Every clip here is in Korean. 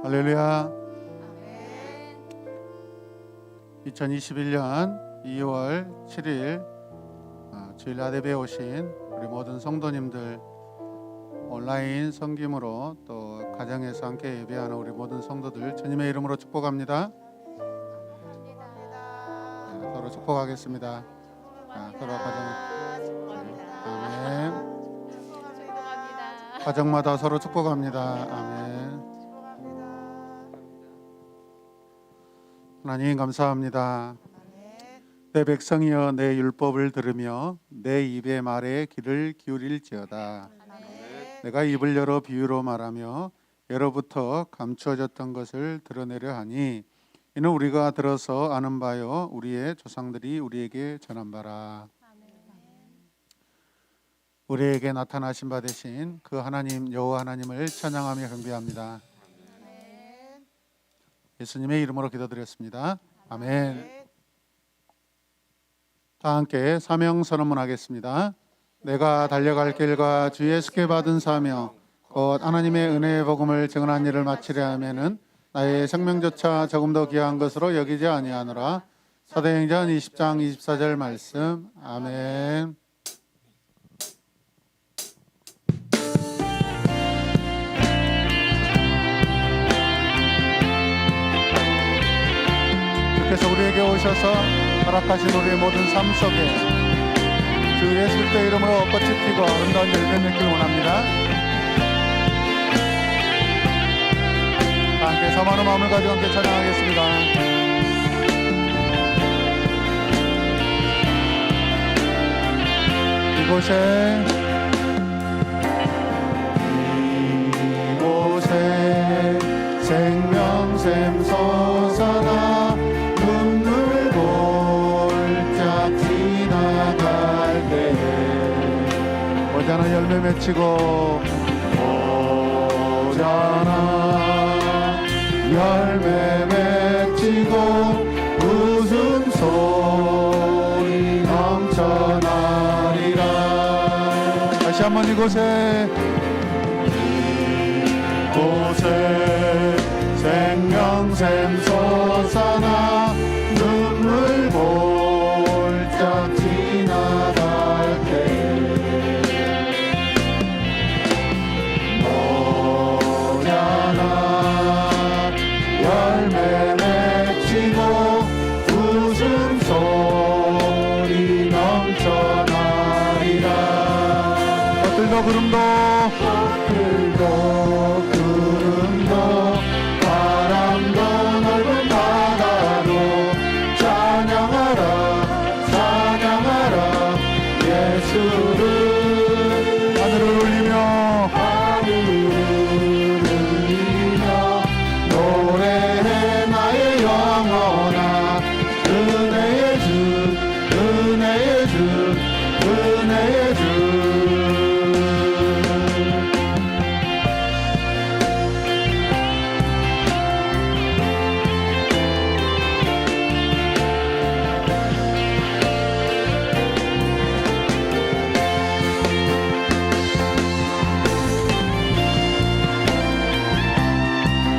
할렐루야. 2021년 2월 7일 주일 아대배에 오신 우리 모든 성도님들, 온라인 섬김으로 또 가정에서 함께 예배하는 우리 모든 성도들 주님의 이름으로 축복합니다. 서로 축복하겠습니다. 서로 아멘. 가정마다 서로 축복합니다. 아멘. 하나님 감사합니다. 내 백성이여 내 율법을 들으며 내 입의 말에 귀를 기울일지어다. 내가 입을 열어 비유로 말하며 예로부터 감추어졌던 것을 드러내려 하니 이는 우리가 들어서 아는 바요 우리의 조상들이 우리에게 전한 바라. 우리에게 나타나신 바 되신 그 하나님 여호와 하나님을 찬양하며 경배합니다. 예수님의 이름으로 기도드렸습니다. 아멘. 다 함께 사명 선언문 하겠습니다. 내가 달려갈 길과 주 예수께 받은 사명 곧 하나님의 은혜의 복음을 증언한 일을 마치려 하면은 나의 생명조차 조금 더 귀한 것으로 여기지 아니하노라. 사도행전 20장 24절 말씀. 아멘. 주께서 우리에게 오셔서 허락하신 우리의 모든 삶 속에 주 예수 그리스도의 이름으로 꽃이 피고 아름다운 열매 맺기를 원합니다. 다 함께 사모하는 마음을 가지고 함께 찬양하겠습니다. 이곳에 생명샘 솟아나 눈물 볼짝 지나갈 때에 오자나 열매 맺히고 오자나 열매 맺히고 웃음소리 넘쳐나리라. 다시 한번 이곳에 생명샘 솟아나 눈물 볼짝 지나갈 때 모자라 열매 맺히고 웃음소리 넘쳐나리라. 꽃들도 구름도 바람도 넓은 바다로 찬양하라 찬양하라 예수를. 하늘을 울리며 노래해 나의 영혼아 은혜의 주 은혜의 주 은혜의 주.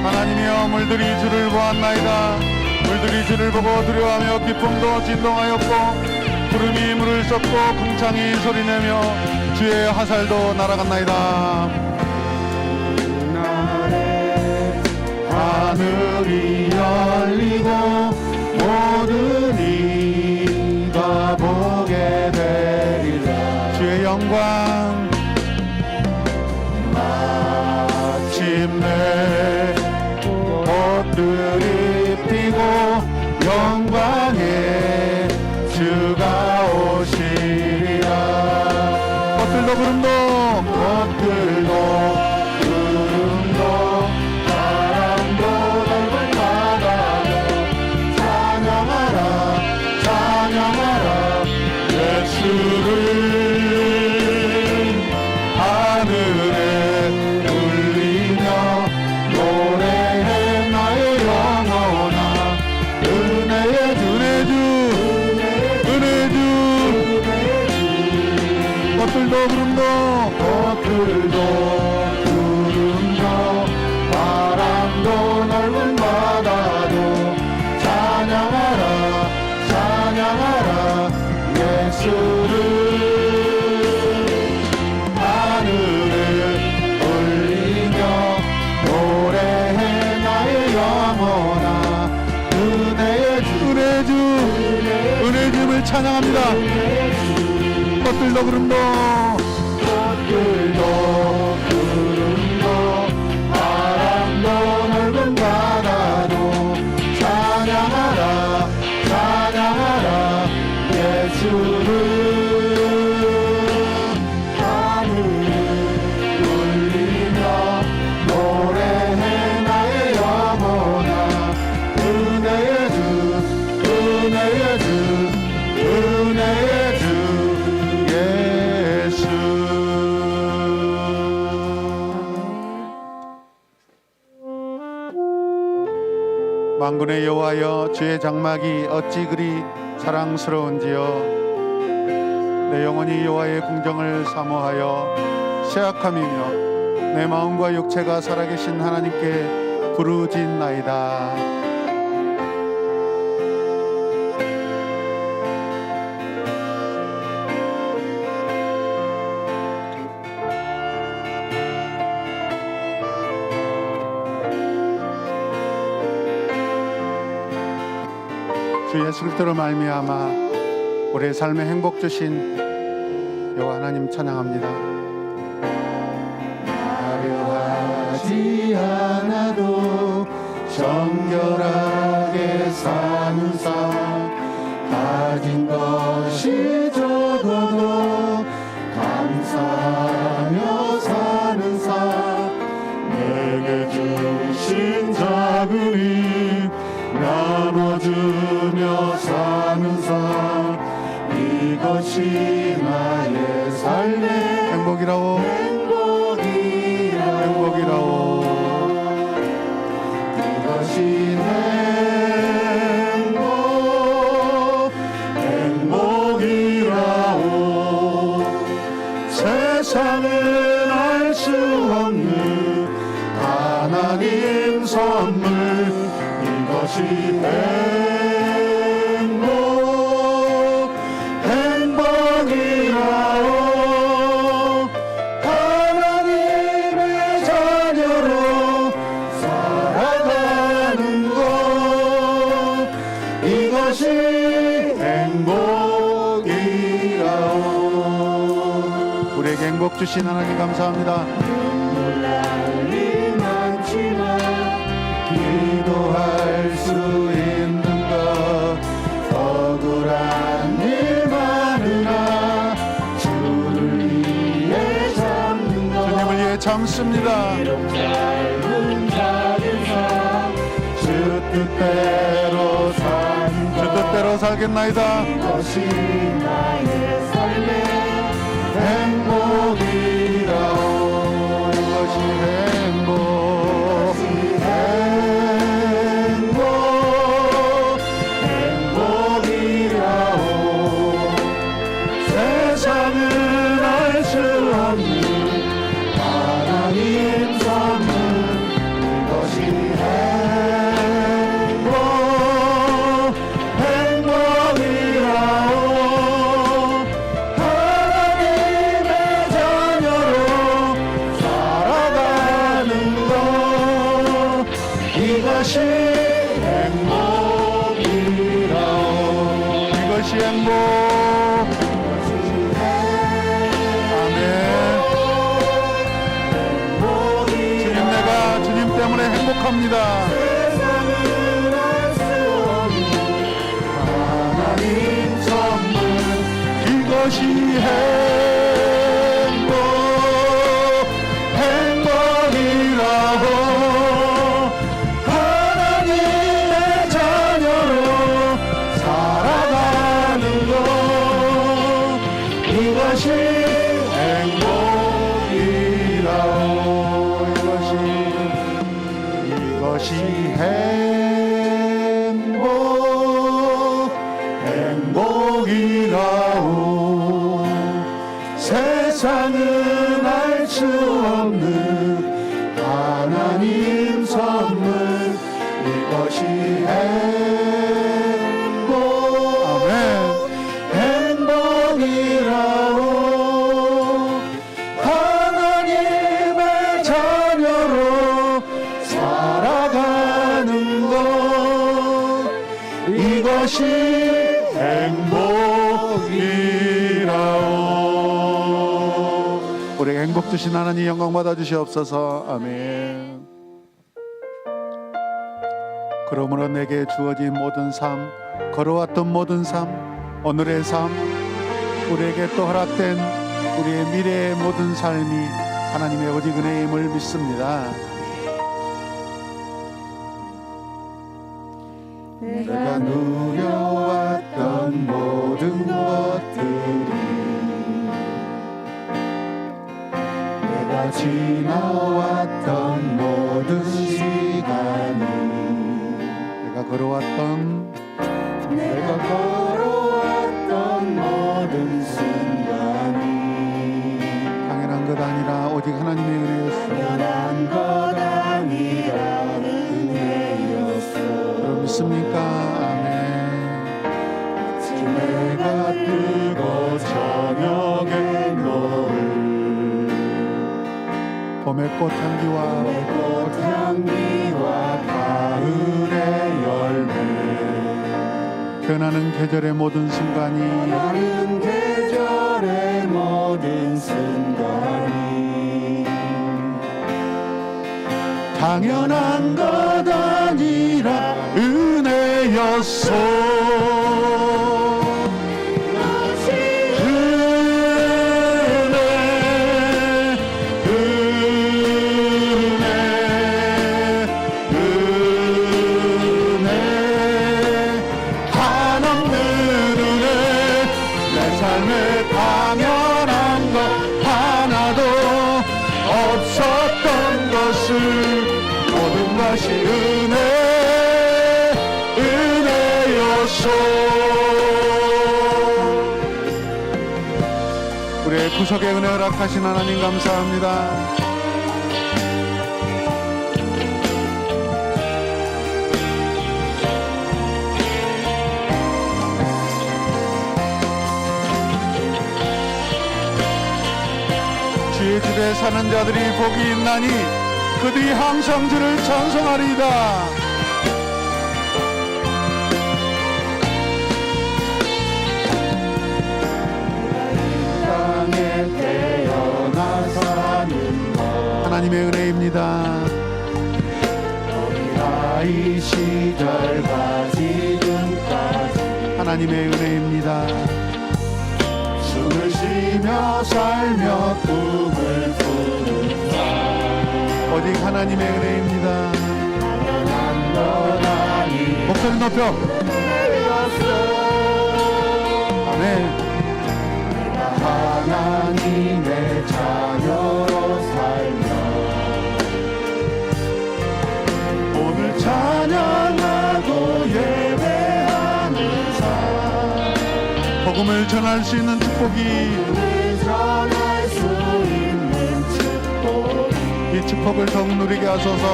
하나님이여 물들이 주를 보았나이다. 물들이 주를 보고 두려워하며 기쁨도 진동하였고 구름이 물을 쏟고 궁창이 소리내며 주의 화살도 날아갔나이다. 그날에 하늘이 열리고 모든 이가 보게 되리라. 주의 영광 마침내 꽃들이 피고 영광의 주가 오시리라. 꽃들도 구름도 바람도 넓은 바다로 예수를 하늘을 올리며 노래해 나의 영혼아 은혜의 주님을 찬양합니다. 꽃들도 구름도 바람도 넓은 바다도 찬양하라 찬양하라 예수를 하늘을 울리며 노래해 나의 영혼아 은혜의 주 은혜의 주 은혜의 주 예수. 만군의 여호와여 주의 장막이 어찌 그리 사랑스러운지요. 내 영혼이 여호와의 궁정을 사모하여 쇠약함이며 내 마음과 육체가 살아계신 하나님께 부르짖나이다. 주 예수 그리스도로 말미암아 우리의 삶에 행복 주신 여호와 하나님 찬양합니다. 화려하지 않아도 정결하게 사는 삶 가진 것이 적어도 감사하며 사는 삶 내게 주신 작은 힘 나눠주며 사는 삶 이것이 나의 삶의 행복이라오 행복이라오 이것이 행복이라오 세상은 알 수 없는 하나님 선물 이것이 행복이라오 하나님의 자녀로 살아가는 것 이것이 행복이라오. 우리에게 행복 주신 하나님 감사합니다. 날이 많지만 기도할 수 있는 것 억울한 일 많으나 주를 위해 참는 것 주님을 위해 참습니다. 비록 짧은 작은 삶 주 뜻대로 살겠나이다. 이것이 나의 삶의 행복이라오 이것이 행복이라오 세상은 알 수 없는 하나님 선물 이것이 행복이라오 하나님의 자녀로 살아가는 것 이것이 행복이라오 이것이 행복. 아멘. 주님 내가 주님 때문에 행복합니다. 하나님 선물 이것이 행복이라고 하나님의 자녀로 살아가는 것 이것이 행복이라고 이것이 이것이 행복이라오. 우리 행복 주신 하나님 영광 받아 주시옵소서. 아멘. 그러므로 내게 주어진 모든 삶, 걸어왔던 모든 삶, 오늘의 삶, 우리에게 또 허락된 우리의 미래의 모든 삶이 하나님의 오직 은혜임을 믿습니다. 내가 누려왔던 모든 것들이, 내가 지나왔던 모든 시간이, 내가 걸어왔던 모든 순간이 당연한 것 아니라 오직 하나님의 은혜였습니다. 당연한 것 아니라 은혜였어. 여러분 믿습니까? 아멘. 내가 뜨고 저녁에 너를 봄의 꽃향기와 꽃향기와 가을의 열매 변하는 계절의 모든 순간이, 다른 계절의 모든 순간이 당연한 것 아니라 은혜였소. 삶에 당연한 것 하나도 없었던 것을 모든 것이 은혜였소. 우리의 구속의 은혜 허락하신 하나님 감사합니다. 주의 집에 사는 자들이 복이 있나니 그들이 항상 주를 찬송하리이다. 땅에 태어나 사는 것 하나님의 은혜입니다. 어린아이 시절과 지금까지 하나님의 은혜입니다. 숨을 쉬며 살며 꿈을 꾸는 삶 오직 하나님의 은혜입니다. 당연한 것 아니 목소리 높여. 은혜였어. 아멘. 내가 하나님의 자녀로 살며 오늘 찬양하고 예배하는 삶 복음을 전할 수 있는 축복이, 전할 수 있는 축복이 이 축복을 더욱 누리게 하소서.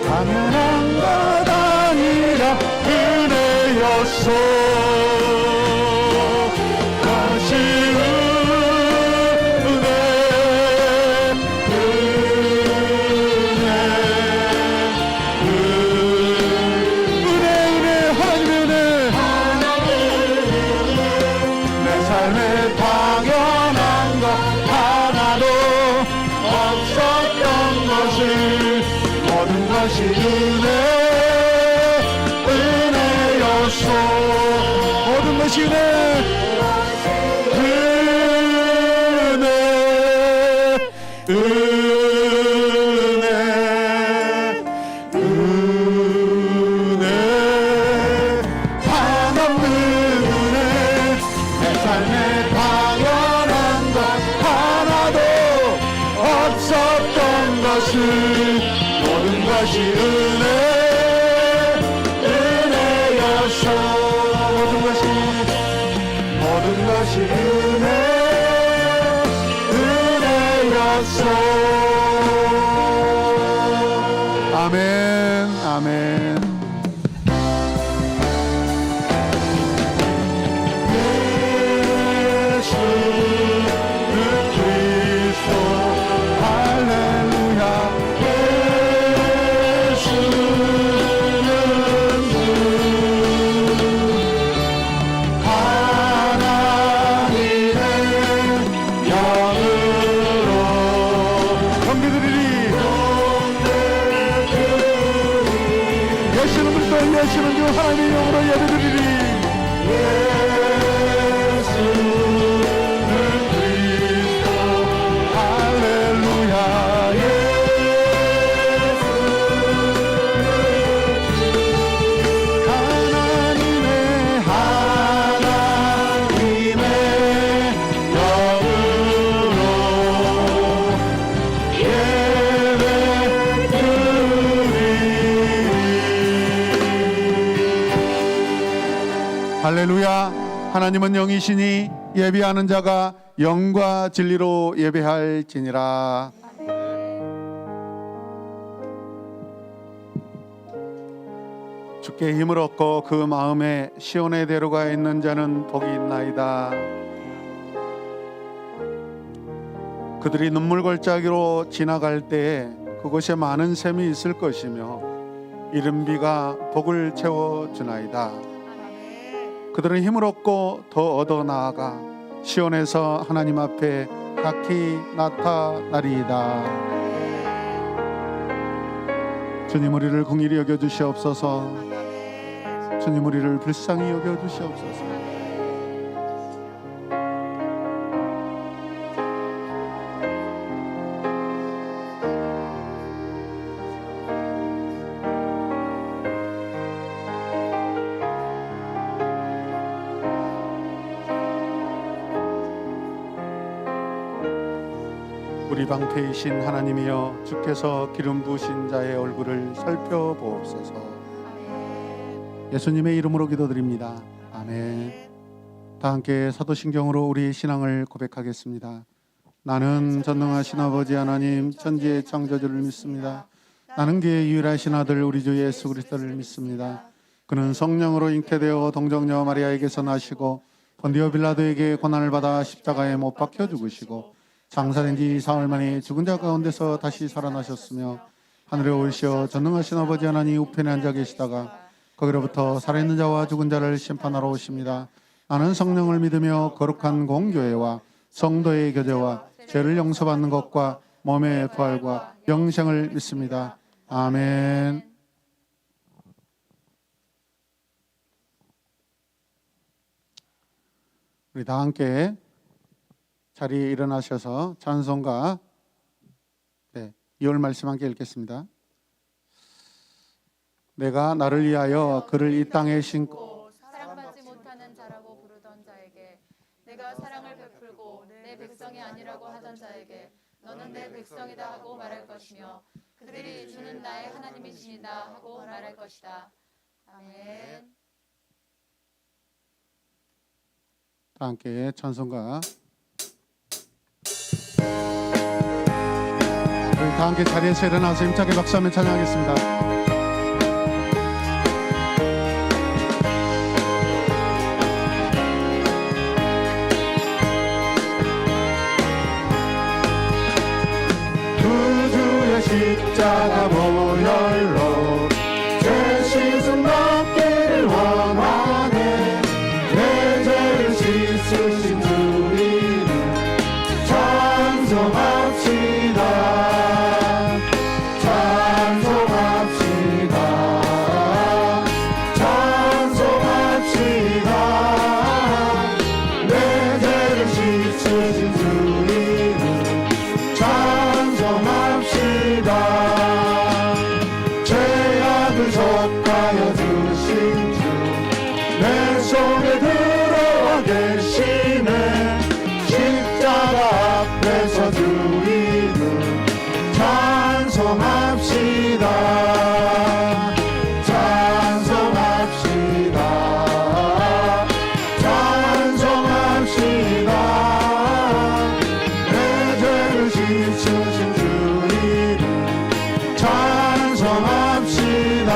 당연한 것 아니라 은혜였소. 다시 은혜, 하나님의 은혜, 내 삶에 당연한 것 하나도 없었던 것을 모든 것이 은혜였소. 모든 것이 은혜, 한없는 은혜. 내 삶에 당연한 것 하나도 없었던 것을 모든 것이 은혜였소. 모든 것이 은혜였소. 영광을 여시는 주 하나님의 영으로 예배드리리. 예수는 그리스도 할렐루야. 할렐루야. 하나님은 영이시니 예배하는 자가 영과 진리로 예배할지니라. 주께 힘을 얻고 그 마음에 시온의 대로가 있는 자는 복이 있나이다. 그들이 눈물 골짜기로 지나갈 때에 그곳에 많은 샘이 있을 것이며 이른 비가 복을 채워주나이다. 그들은 힘을 얻고 더 얻어 나아가 시온에서 하나님 앞에 각히 나타나리이다. 주님 우리를 긍휼히 여겨 주시옵소서. 주님 우리를 불쌍히 여겨 주시옵소서. 우리 방패이신 하나님이여, 주께서 기름 부으신 자의 얼굴을 살펴보옵소서. 예수님의 이름으로 기도드립니다. 아멘. 다 함께 사도신경으로 우리 신앙을 고백하겠습니다. 나는 전능하신 아버지 하나님 천지의 창조주를 믿습니다. 나는 그의 유일하신 아들 우리 주 예수 그리스도를 믿습니다. 그는 성령으로 잉태되어 동정녀 마리아에게서 나시고 본디오 빌라도에게 고난을 받아 십자가에 못 박혀 죽으시고 장사된 지 사흘 만에 죽은 자 가운데서 다시 살아나셨으며 하늘에 올시어 전능하신 아버지 하나님 우편에 앉아 계시다가 거기로부터 살아있는 자와 죽은 자를 심판하러 오십니다. 나는 성령을 믿으며 거룩한 공교회와 성도의 교제와 죄를 용서받는 것과 몸의 부활과 영생을 믿습니다. 아멘. 우리 다 함께 자리에 일어나셔서 찬송가 2월 말씀 함께 읽겠습니다. 내가 나를 위하여 그를 이 땅에 신고 사랑받지 못하는 자라고 부르던 자에게 내가 사랑을 베풀고 내 백성이 아니라고 하던 자에게 너는 내 백성이다 하고 말할 것이며 그들이 주는 나의 하나님이시다 하고 말할 것이다. 아멘. 다 함께 찬송가 우리 다 함께 자리에서 일어나서 힘차게 박수하며 찬양하겠습니다. 십자가 보혈로 죄 씻음 받기를 원하네. 내 죄를 씻으신 주님을 찬송합시다. 찬송합시다. 찬송합시다. 내 죄를 씻으신 주님을 찬송합시다. 죄악을 속하여 주신 주 내 속에 들어와 계시네. 십자가 앞에서 주 이름 찬송합시다. 찬송합시다. 찬송합시다. 내 죄를 씻으신 주 이름 찬송합시다.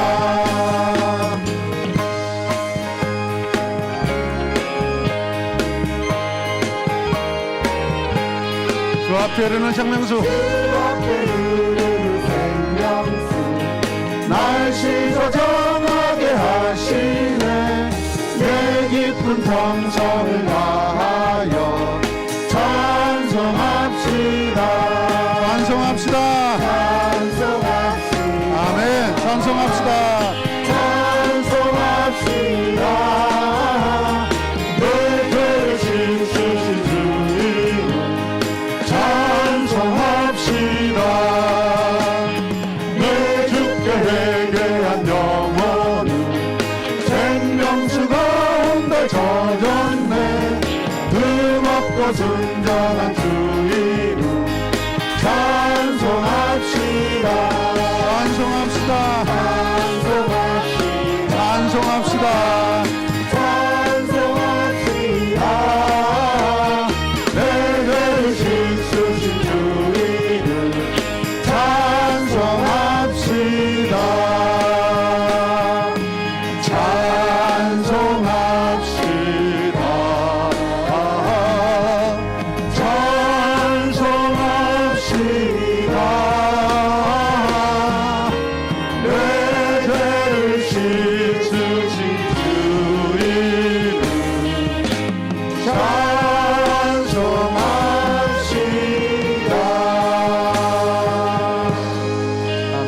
주 앞에 흐르는 생명수, 주 앞에 흐르는 생명수 날 씻어 정하게 하시네. 내 깊은 정성을 다하여 찬송합시다. 찬송합시다. 찬송합시다. 아멘. 찬송합시다. 크고 순전한 주 이름 찬송합시다. 찬송합시다. 찬송합시다. 찬송합시다. 내 죄를 씻으신 주 이름 찬송합시다. 찬송합시다. 찬송합시다. 내 죄를 씻으신 주 이름 찬송합시다. 아멘.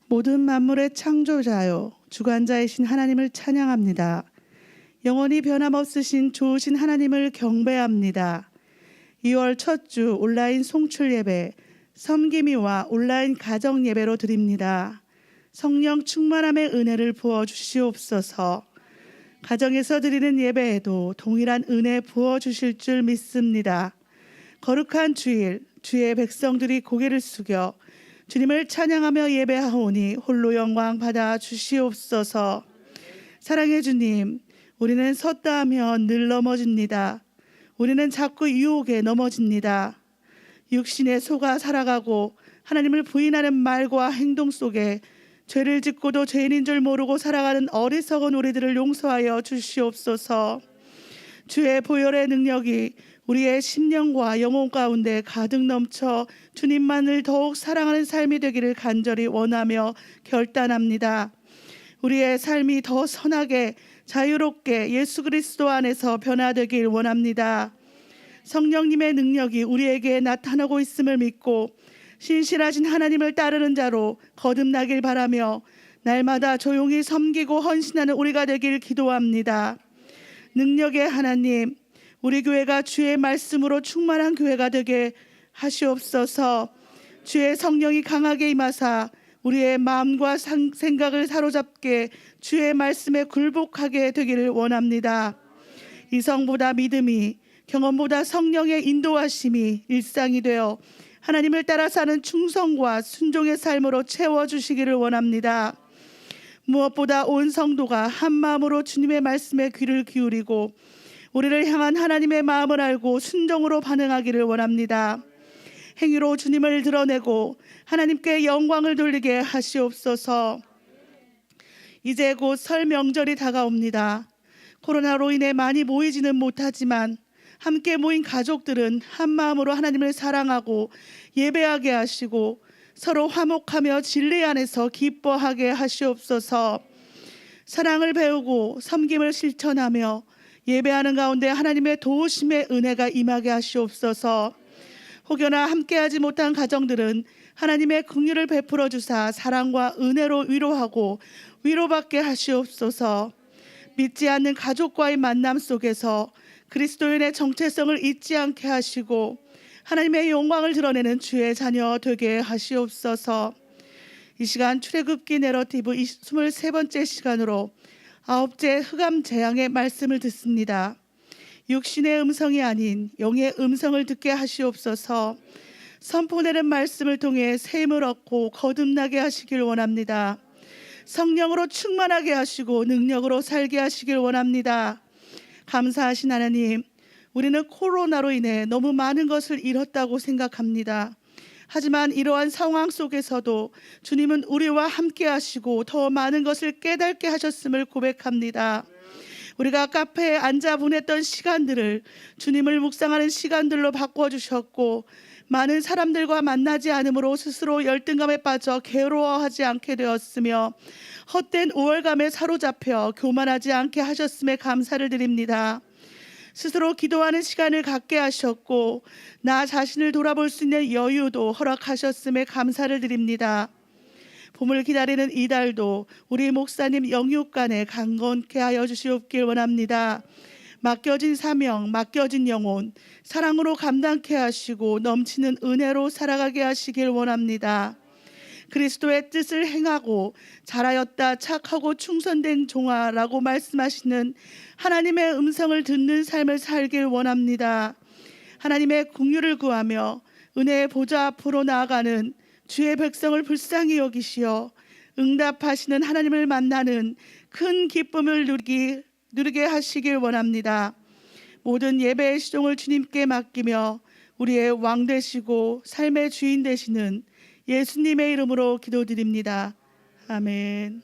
모든 만물의 창조자요 주관자이신 하나님을 찬양합니다. 영원히 변함없으신 좋으신 하나님을 경배합니다. 2월 첫 주 온라인 송출 예배 섬김이와 온라인 가정 예배로 드립니다. 성령 충만함의 은혜를 부어 주시옵소서. 가정에서 드리는 예배에도 동일한 은혜 부어 주실 줄 믿습니다. 거룩한 주일 주의 백성들이 고개를 숙여 주님을 찬양하며 예배하오니 홀로 영광 받아 주시옵소서. 사랑의 주님, 우리는 섰다 하면 늘 넘어집니다. 우리는 자꾸 유혹에 넘어집니다. 육신에 속아 살아가고 하나님을 부인하는 말과 행동 속에 죄를 짓고도 죄인인 줄 모르고 살아가는 어리석은 우리들을 용서하여 주시옵소서. 주의 보혈의 능력이 우리의 심령과 영혼 가운데 가득 넘쳐 주님만을 더욱 사랑하는 삶이 되기를 간절히 원하며 결단합니다. 우리의 삶이 더 선하게 자유롭게 예수 그리스도 안에서 변화되길 원합니다. 성령님의 능력이 우리에게 나타나고 있음을 믿고 신실하신 하나님을 따르는 자로 거듭나길 바라며 날마다 조용히 섬기고 헌신하는 우리가 되길 기도합니다. 능력의 하나님, 우리 교회가 주의 말씀으로 충만한 교회가 되게 하시옵소서. 주의 성령이 강하게 임하사 우리의 마음과 생각을 사로잡게 주의 말씀에 굴복하게 되기를 원합니다. 이성보다 믿음이, 경험보다 성령의 인도하심이 일상이 되어 하나님을 따라 사는 충성과 순종의 삶으로 채워주시기를 원합니다. 무엇보다 온 성도가 한 마음으로 주님의 말씀에 귀를 기울이고 우리를 향한 하나님의 마음을 알고 순종으로 반응하기를 원합니다. 행위로 주님을 드러내고 하나님께 영광을 돌리게 하시옵소서. 이제 곧 설 명절이 다가옵니다. 코로나로 인해 많이 모이지는 못하지만 함께 모인 가족들은 한 마음으로 하나님을 사랑하고 예배하게 하시고 서로 화목하며 진리 안에서 기뻐하게 하시옵소서. 사랑을 배우고 섬김을 실천하며 예배하는 가운데 하나님의 도우심의 은혜가 임하게 하시옵소서. 혹여나 함께하지 못한 가정들은 하나님의 긍휼을 베풀어 주사 사랑과 은혜로 위로하고 위로받게 하시옵소서. 믿지 않는 가족과의 만남 속에서 그리스도인의 정체성을 잊지 않게 하시고 하나님의 영광을 드러내는 주의 자녀 되게 하시옵소서. 이 시간 출애굽기 내러티브 23번째 시간으로 9째 흑암 재앙의 말씀을 듣습니다. 육신의 음성이 아닌 영의 음성을 듣게 하시옵소서. 선포되는 말씀을 통해 샘을 얻고 거듭나게 하시길 원합니다. 성령으로 충만하게 하시고 능력으로 살게 하시길 원합니다. 감사하신 하나님, 우리는 코로나로 인해 너무 많은 것을 잃었다고 생각합니다. 하지만 이러한 상황 속에서도 주님은 우리와 함께 하시고 더 많은 것을 깨닫게 하셨음을 고백합니다. 우리가 카페에 앉아 보냈던 시간들을 주님을 묵상하는 시간들로 바꿔주셨고 많은 사람들과 만나지 않으므로 스스로 열등감에 빠져 괴로워하지 않게 되었으며 헛된 우월감에 사로잡혀 교만하지 않게 하셨음에 감사를 드립니다. 스스로 기도하는 시간을 갖게 하셨고 나 자신을 돌아볼 수 있는 여유도 허락하셨음에 감사를 드립니다. 봄을 기다리는 이달도 우리 목사님 영육간에 강건케 하여 주시옵길 원합니다. 맡겨진 사명, 맡겨진 영혼, 사랑으로 감당케 하시고 넘치는 은혜로 살아가게 하시길 원합니다. 그리스도의 뜻을 행하고 잘하였다 착하고 충성된 종아라고 말씀하시는 하나님의 음성을 듣는 삶을 살길 원합니다. 하나님의 긍휼을 구하며 은혜의 보좌 앞으로 나아가는 주의 백성을 불쌍히 여기시어 응답하시는 하나님을 만나는 큰 기쁨을 누리게 하시길 원합니다. 모든 예배의 시종을 주님께 맡기며 우리의 왕 되시고 삶의 주인 되시는 예수님의 이름으로 기도드립니다. 아멘.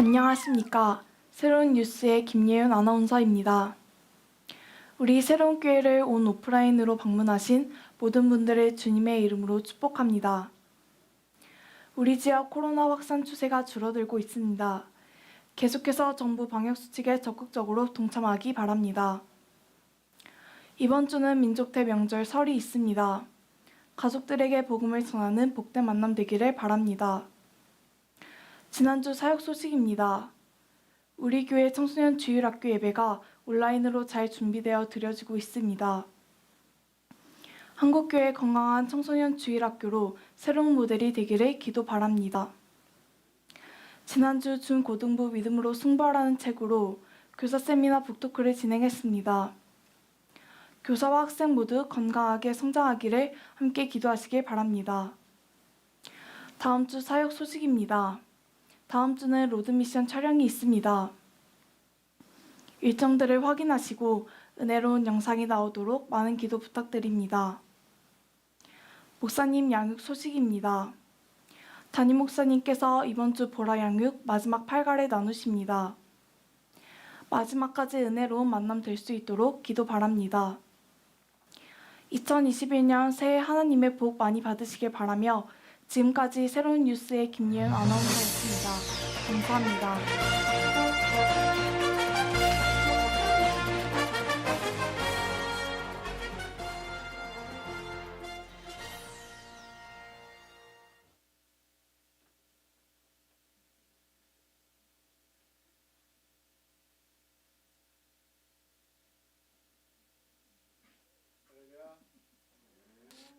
안녕하십니까. 새로운 뉴스의 김예윤 아나운서입니다. 우리 새로운 교회를 온 오프라인으로 방문하신 모든 분들을 주님의 이름으로 축복합니다. 우리 지역 코로나 확산 추세가 줄어들고 있습니다. 계속해서 정부 방역수칙에 적극적으로 동참하기 바랍니다. 이번 주는 민족 대명절 설이 있습니다. 가족들에게 복음을 전하는 복된 만남 되기를 바랍니다. 지난주 사역 소식입니다. 우리 교회 청소년 주일학교 예배가 온라인으로 잘 준비되어 드려지고 있습니다. 한국교회 건강한 청소년 주일학교로 새로운 모델이 되기를 기도 바랍니다. 지난주 중고등부 믿음으로 승부하라는 책으로 교사 세미나 북토크를 진행했습니다. 교사와 학생 모두 건강하게 성장하기를 함께 기도하시길 바랍니다. 다음 주 사역 소식입니다. 다음 주는 로드미션 촬영이 있습니다. 일정들을 확인하시고 은혜로운 영상이 나오도록 많은 기도 부탁드립니다. 목사님 양육 소식입니다. 담임 목사님께서 이번 주 보라 양육 마지막 8갈을 나누십니다. 마지막까지 은혜로운 만남 될 수 있도록 기도 바랍니다. 2021년 새해 하나님의 복 많이 받으시길 바라며 지금까지 새로운 뉴스의 김예은 아나운서였습니다. 감사합니다.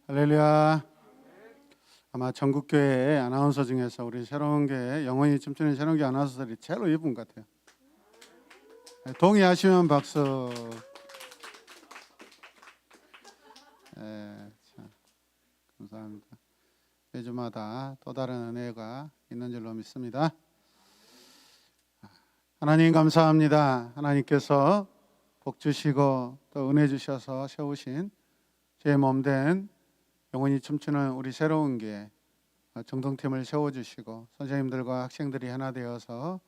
할렐루야. 아마 전국교회 아나운서 중에서 우리 새로운 교회 영원히 춤추는 새로운 교회 아나운서들이 제일 예쁜 것 같아요. 동의하시면 박수. 참, 감사합니다. 매주마다 또 다른 은혜가 있는 줄로 믿습니다. 하나님 감사합니다. 하나님께서 복 주시고 또 은혜 주셔서 세우신 제 몸된 영원히 춤추는 우리 새로운 교회 정동팀을 세워주시고 선생님들과 학생들이 하나 되어서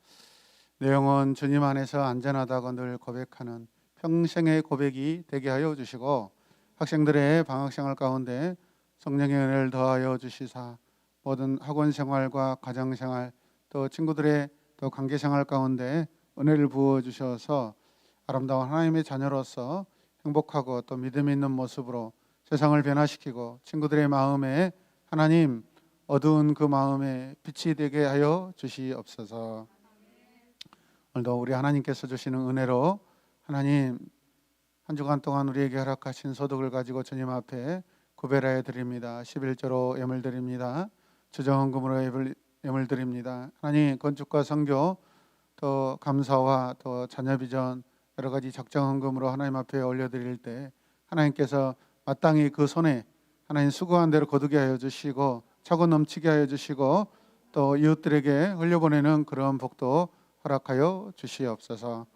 내 영혼 주님 안에서 안전하다고 늘 고백하는 평생의 고백이 되게 하여 주시고 학생들의 방학생활 가운데 성령의 은혜를 더하여 주시사 모든 학원생활과 가정생활 또 친구들의 또 관계생활 가운데 은혜를 부어 주셔서 아름다운 하나님의 자녀로서 행복하고 또 믿음 있는 모습으로 세상을 변화시키고 친구들의 마음에 하나님 어두운 그 마음에 빛이 되게 하여 주시옵소서. 오늘도 우리 하나님께서 주시는 은혜로 하나님 한 주간 동안 우리에게 허락하신 소득을 가지고 주님 앞에 구별하여 드립니다. 11조로 예물 드립니다. 주정헌금으로 예물 드립니다. 하나님 건축과 선교 또 감사와 또 자녀 비전 여러 가지 적정헌금으로 하나님 앞에 올려드릴 때 하나님께서 마땅히 그 손에 하나님 수고한 대로 거두게 하여 주시고 차고 넘치게 하여 주시고 또 이웃들에게 흘려보내는 그런 복도 허락하여 주시옵소서.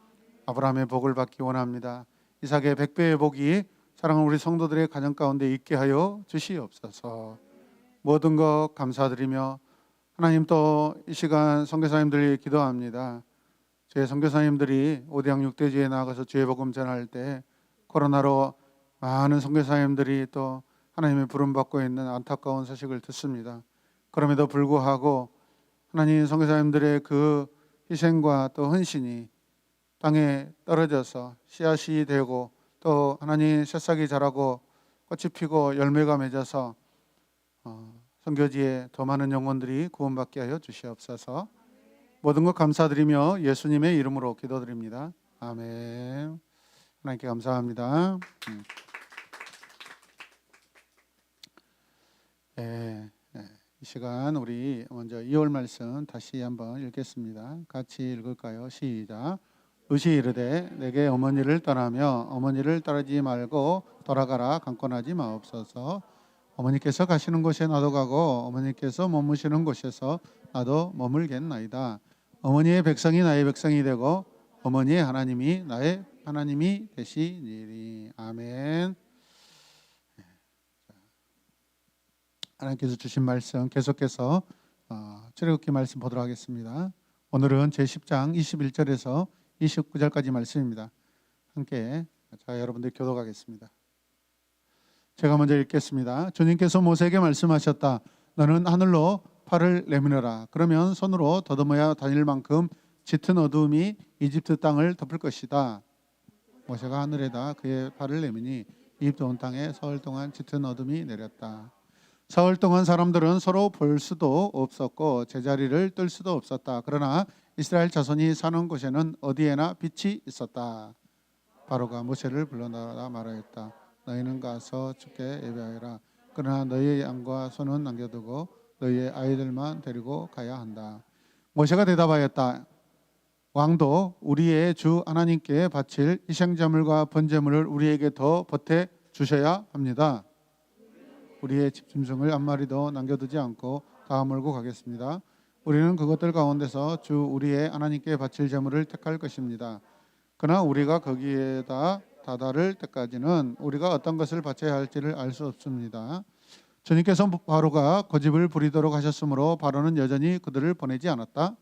아브라함의 복을 받기 원합니다. 이삭의 100배의 복이 사랑하는 우리 성도들의 가정 가운데 있게 하여 주시옵소서. 모든 것 감사드리며 하나님 또 이 시간 선교사님들이 기도합니다. 제 선교사님들이 5대양 6대주에 나가서 주의 복음 전할 때 코로나로 많은 선교사님들이 또 하나님의 부름받고 있는 안타까운 소식을 듣습니다. 그럼에도 불구하고 하나님 선교사님들의 그 희생과 또 헌신이 땅에 떨어져서 씨앗이 되고 또 하나님 새싹이 자라고 꽃이 피고 열매가 맺어서 선교지에 더 많은 영혼들이 구원받게 하여 주시옵소서. 모든 것 감사드리며 예수님의 이름으로 기도드립니다. 아멘. 하나님께 감사합니다. 이 시간 우리 먼저 2월 말씀 다시 한번 읽겠습니다. 같이 읽을까요? 시작. 의시 이르되 내게 어머니를 떠나며 어머니를 따르지 말고 돌아가라 강권하지 마옵소서. 어머니께서 가시는 곳에 나도 가고 어머니께서 머무시는 곳에서 나도 머물겠나이다. 어머니의 백성이 나의 백성이 되고 어머니의 하나님이 나의 하나님이 되시니리. 아멘. 하나님께서 주신 말씀 계속해서 출애굽기 말씀 보도록 하겠습니다. 오늘은 제10장 21절에서 29절까지 말씀입니다. 함께 여러분들 교독하겠습니다. 제가 먼저 읽겠습니다. 주님께서 모세에게 말씀하셨다. 너는 하늘로 팔을 내밀어라. 그러면 손으로 더듬어야 다닐 만큼 짙은 어두움이 이집트 땅을 덮을 것이다. 모세가 하늘에다 그의 팔을 내미니 이집트 온 땅에 사흘 동안 짙은 어둠이 내렸다. 사흘 동안 사람들은 서로 볼 수도 없었고 제자리를 뜰 수도 없었다. 그러나 이스라엘 자손이 사는 곳에는 어디에나 빛이 있었다. 바로가 모세를 불러나라 말하였다. 너희는 가서 주께 예배하여라. 그러나 너희의 양과 소는 남겨두고 너희의 아이들만 데리고 가야 한다. 모세가 대답하였다. 왕도 우리의 주 하나님께 바칠 희생제물과 번제물을 우리에게 더 보태 주셔야 합니다. 우리의 집짐승을 한 마리도 남겨두지 않고 다 몰고 가겠습니다. 우리는 그것들 가운데서 주 우리의 하나님께 바칠 제물을 택할 것입니다. 그러나 우리가 거기에다 다다를 때까지는 우리가 어떤 것을 바쳐야 할지를 알 수 없습니다. 주님께서 바로가 고집을 부리도록 하셨으므로 바로는 여전히 그들을 보내지 않았다.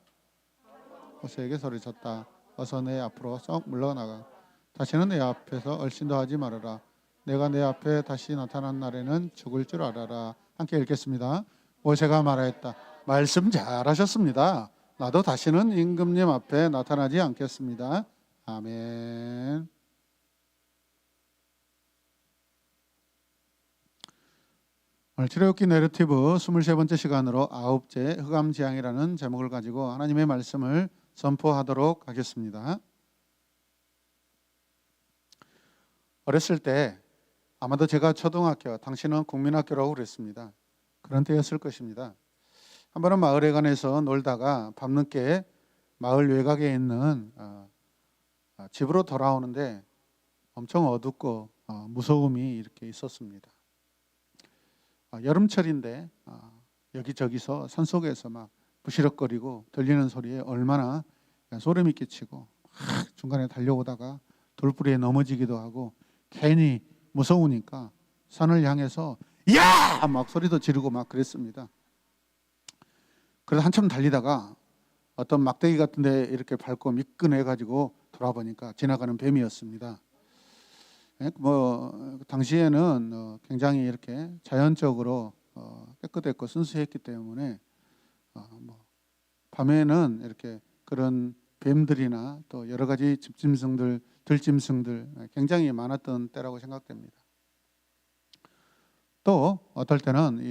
모세에게 소리쳤다. 어서 내 앞으로 썩 물러나가. 다시는 내 앞에서 얼씬도 하지 말아라. 내가 내 앞에 다시 나타난 날에는 죽을 줄 알아라. 함께 읽겠습니다. 모세가 말하였다. 말씀 잘하셨습니다. 나도 다시는 임금님 앞에 나타나지 않겠습니다. 아멘. 오늘 출애굽기 내러티브 23번째 시간으로 9째 흑암지향이라는 제목을 가지고 하나님의 말씀을 선포하도록 하겠습니다. 어렸을 때 아마도 제가 초등학교, 당신은 국민학교라고 그랬습니다. 그런 때였을 것입니다. 한 번은 마을에 관해서 놀다가 밤늦게 마을 외곽에 있는 집으로 돌아오는데 엄청 어둡고 무서움이 이렇게 있었습니다. 여름철인데 여기저기서 산속에서 막 부시럭거리고 들리는 소리에 얼마나 소름이 끼치고 중간에 달려오다가 돌부리에 넘어지기도 하고 괜히 무서우니까 산을 향해서 야! 막 소리도 지르고 막 그랬습니다. 그래서 한참 달리다가 어떤 막대기 같은 데 이렇게 밟고 미끈해가지고 돌아보니까 지나가는 뱀이었습니다. 당시에는 굉장히 이렇게 자연적으로 깨끗했고 순수했기 때문에 밤에는 이렇게 그런 뱀들이나 또 여러 가지 집짐승들, 들짐승들 굉장히 많았던 때라고 생각됩니다. 또 어떨 때는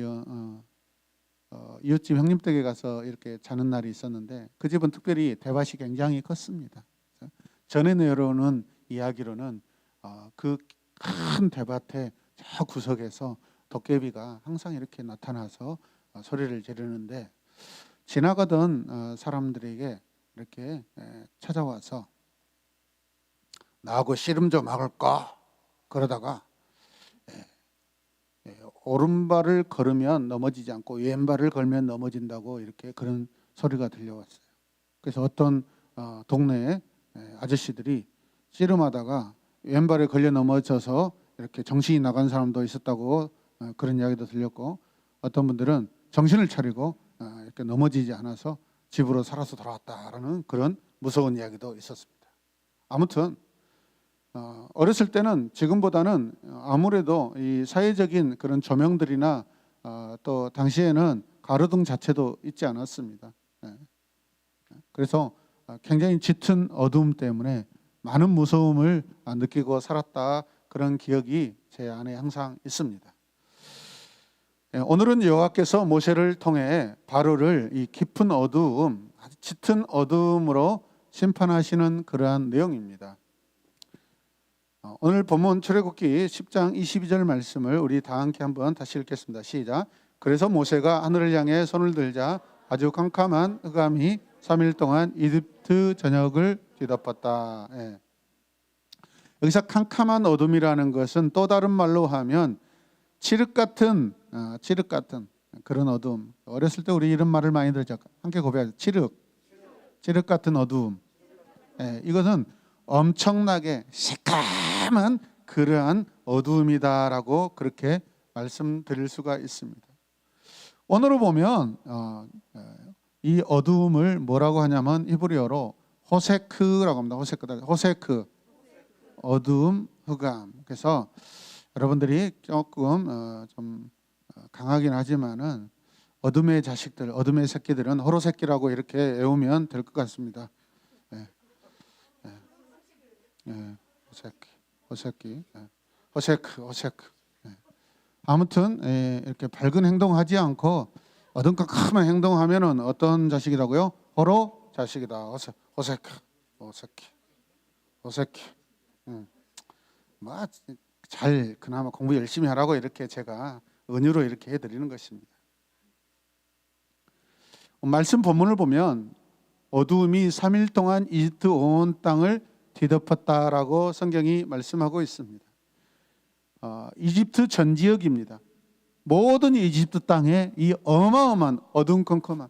이웃집 형님 댁에 가서 이렇게 자는 날이 있었는데 그 집은 특별히 대밭이 굉장히 컸습니다. 전해 내려오는 이야기로는 그 큰 대밭의 저 구석에서 도깨비가 항상 이렇게 나타나서 소리를 지르는데 지나가던 사람들에게 이렇게 찾아와서 나하고 씨름 좀 할까? 그러다가 오른발을 걸으면 넘어지지 않고 왼발을 걸면 넘어진다고 이렇게 그런 소리가 들려왔어요. 그래서 어떤 동네 아저씨들이 씨름하다가 왼발에 걸려 넘어져서 이렇게 정신이 나간 사람도 있었다고 그런 이야기도 들렸고 어떤 분들은 정신을 차리고 이렇게 넘어지지 않아서 집으로 살아서 돌아왔다라는 그런 무서운 이야기도 있었습니다. 아무튼 어렸을 때는 지금보다는 아무래도 이 사회적인 그런 조명들이나 또 당시에는 가로등 자체도 있지 않았습니다. 그래서 굉장히 짙은 어두움 때문에 많은 무서움을 느끼고 살았다 그런 기억이 제 안에 항상 있습니다. 오늘은 여호와께서 모세를 통해 바로를 이 깊은 어두움, 짙은 어두움으로 심판하시는 그러한 내용입니다. 오늘 본문 출애굽기 10장 22절 말씀을 우리 다 함께 한번 다시 읽겠습니다. 시작. 그래서 모세가 하늘을 향해 손을 들자 아주 캄캄한 흑암이 3일 동안 이집트 전역을 뒤덮었다. 여기서 캄캄한 어둠이라는 것은 또 다른 말로 하면 칠흑 같은 그런 어둠. 어렸을 때 우리 이런 말을 많이 들었죠. 함께 고백하죠. 칠흑 같은 어두움. 이것은 엄청나게 새까만 그러한 어두움이다라고 그렇게 말씀드릴 수가 있습니다. 오늘로 보면 이 어두움을 뭐라고 하냐면 히브리어로 호세크라고 합니다. 호세크, 어두움, 흑암. 그래서 여러분들이 조금 좀 강하긴 하지만은 어둠의 자식들, 어둠의 새끼들은 호로새끼라고 이렇게 외우면 될 것 같습니다. 예, 예, 예, 호새끼, 예, 호세크. 예. 아무튼 이렇게 밝은 행동하지 않고 어둠깜깜한 행동하면은 어떤 자식이라고요? 호로 자식이다. 호새끼. 잘 그나마 공부 열심히 하라고 이렇게 제가 은유로 이렇게 해드리는 것입니다. 말씀 본문을 보면 어두움이 3일 동안 이집트 온 땅을 뒤덮었다라고 성경이 말씀하고 있습니다. 이집트 전 지역입니다. 모든 이집트 땅에 이 어마어마한 어둠컴컴한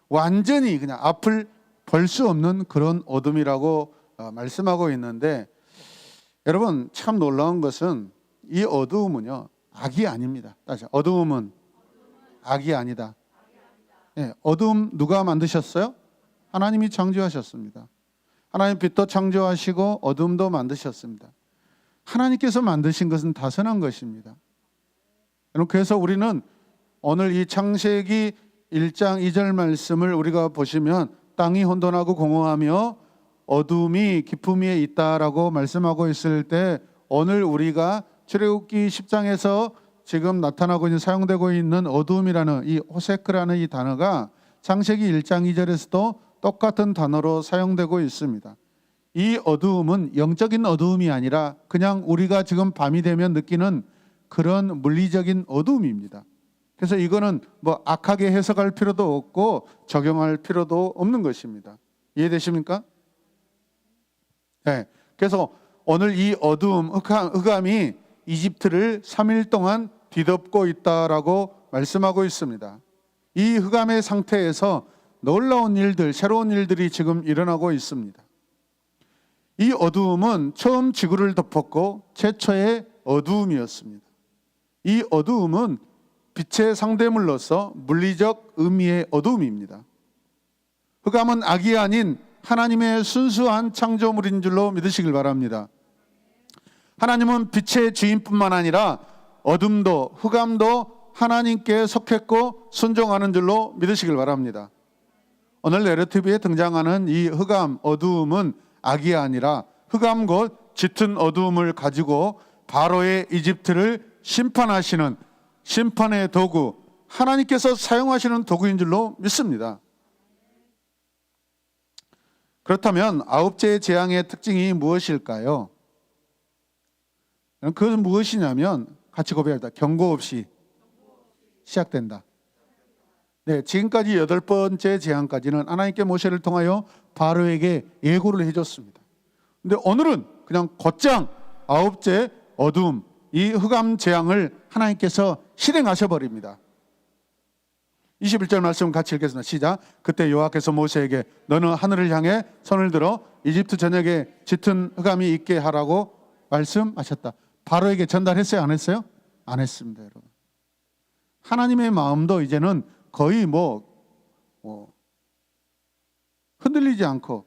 완전히 그냥 앞을 볼 수 없는 그런 어둠이라고 말씀하고 있는데 여러분 참 놀라운 것은 이 어두움은요 악이 아닙니다. 다시 어두움은 악이 아니다. 네, 어두움 누가 만드셨어요? 하나님이 창조하셨습니다. 하나님 빛도 창조하시고 어둠도 만드셨습니다. 하나님께서 만드신 것은 다 선한 것입니다. 그래서 우리는 오늘 이 창세기 1장 2절 말씀을 우리가 보시면 땅이 혼돈하고 공허하며 어둠이 깊음 위에 있다라고 말씀하고 있을 때 오늘 우리가 출애굽기 10장에서 지금 나타나고 있는 사용되고 있는 어두움이라는 이 호세크라는 이 단어가 창세기 1장 2절에서도 똑같은 단어로 사용되고 있습니다. 이 어두움은 영적인 어두움이 아니라 그냥 우리가 지금 밤이 되면 느끼는 그런 물리적인 어두움입니다. 그래서 이거는 뭐 악하게 해석할 필요도 없고 적용할 필요도 없는 것입니다. 이해되십니까? 네. 그래서 오늘 이 어두움, 흑암이 이집트를 3일 동안 뒤덮고 있다라고 말씀하고 있습니다. 이 흑암의 상태에서 놀라운 일들, 새로운 일들이 지금 일어나고 있습니다. 이 어두움은 처음 지구를 덮었고 최초의 어두움이었습니다. 이 어두움은 빛의 상대물로서 물리적 의미의 어두움입니다. 흑암은 악이 아닌 하나님의 순수한 창조물인 줄로 믿으시길 바랍니다. 하나님은 빛의 주인뿐만 아니라 어둠도 흑암도 하나님께 속했고 순종하는 줄로 믿으시길 바랍니다. 오늘 내러티브에 등장하는 이 흑암, 어두움은 악이 아니라 흑암 곧 짙은 어두움을 가지고 바로의 이집트를 심판하시는 심판의 도구, 하나님께서 사용하시는 도구인 줄로 믿습니다. 그렇다면 아홉째의 재앙의 특징이 무엇일까요? 그것은 무엇이냐면 같이 고백합니다. 경고 없이 시작된다. 네, 지금까지 8번째 재앙까지는 하나님께 모세를 통하여 바로에게 예고를 해줬습니다. 근데 오늘은 그냥 곧장 9째 어두움, 이 흑암 재앙을 하나님께서 실행하셔 버립니다. 21절 말씀 같이 읽겠습니다. 시작. 그때 여호와께서 모세에게 너는 하늘을 향해 손을 들어 이집트 전역에 짙은 흑암이 있게 하라고 말씀하셨다. 바로에게 전달했어요? 안 했어요? 안 했습니다, 여러분. 하나님의 마음도 이제는 거의 흔들리지 않고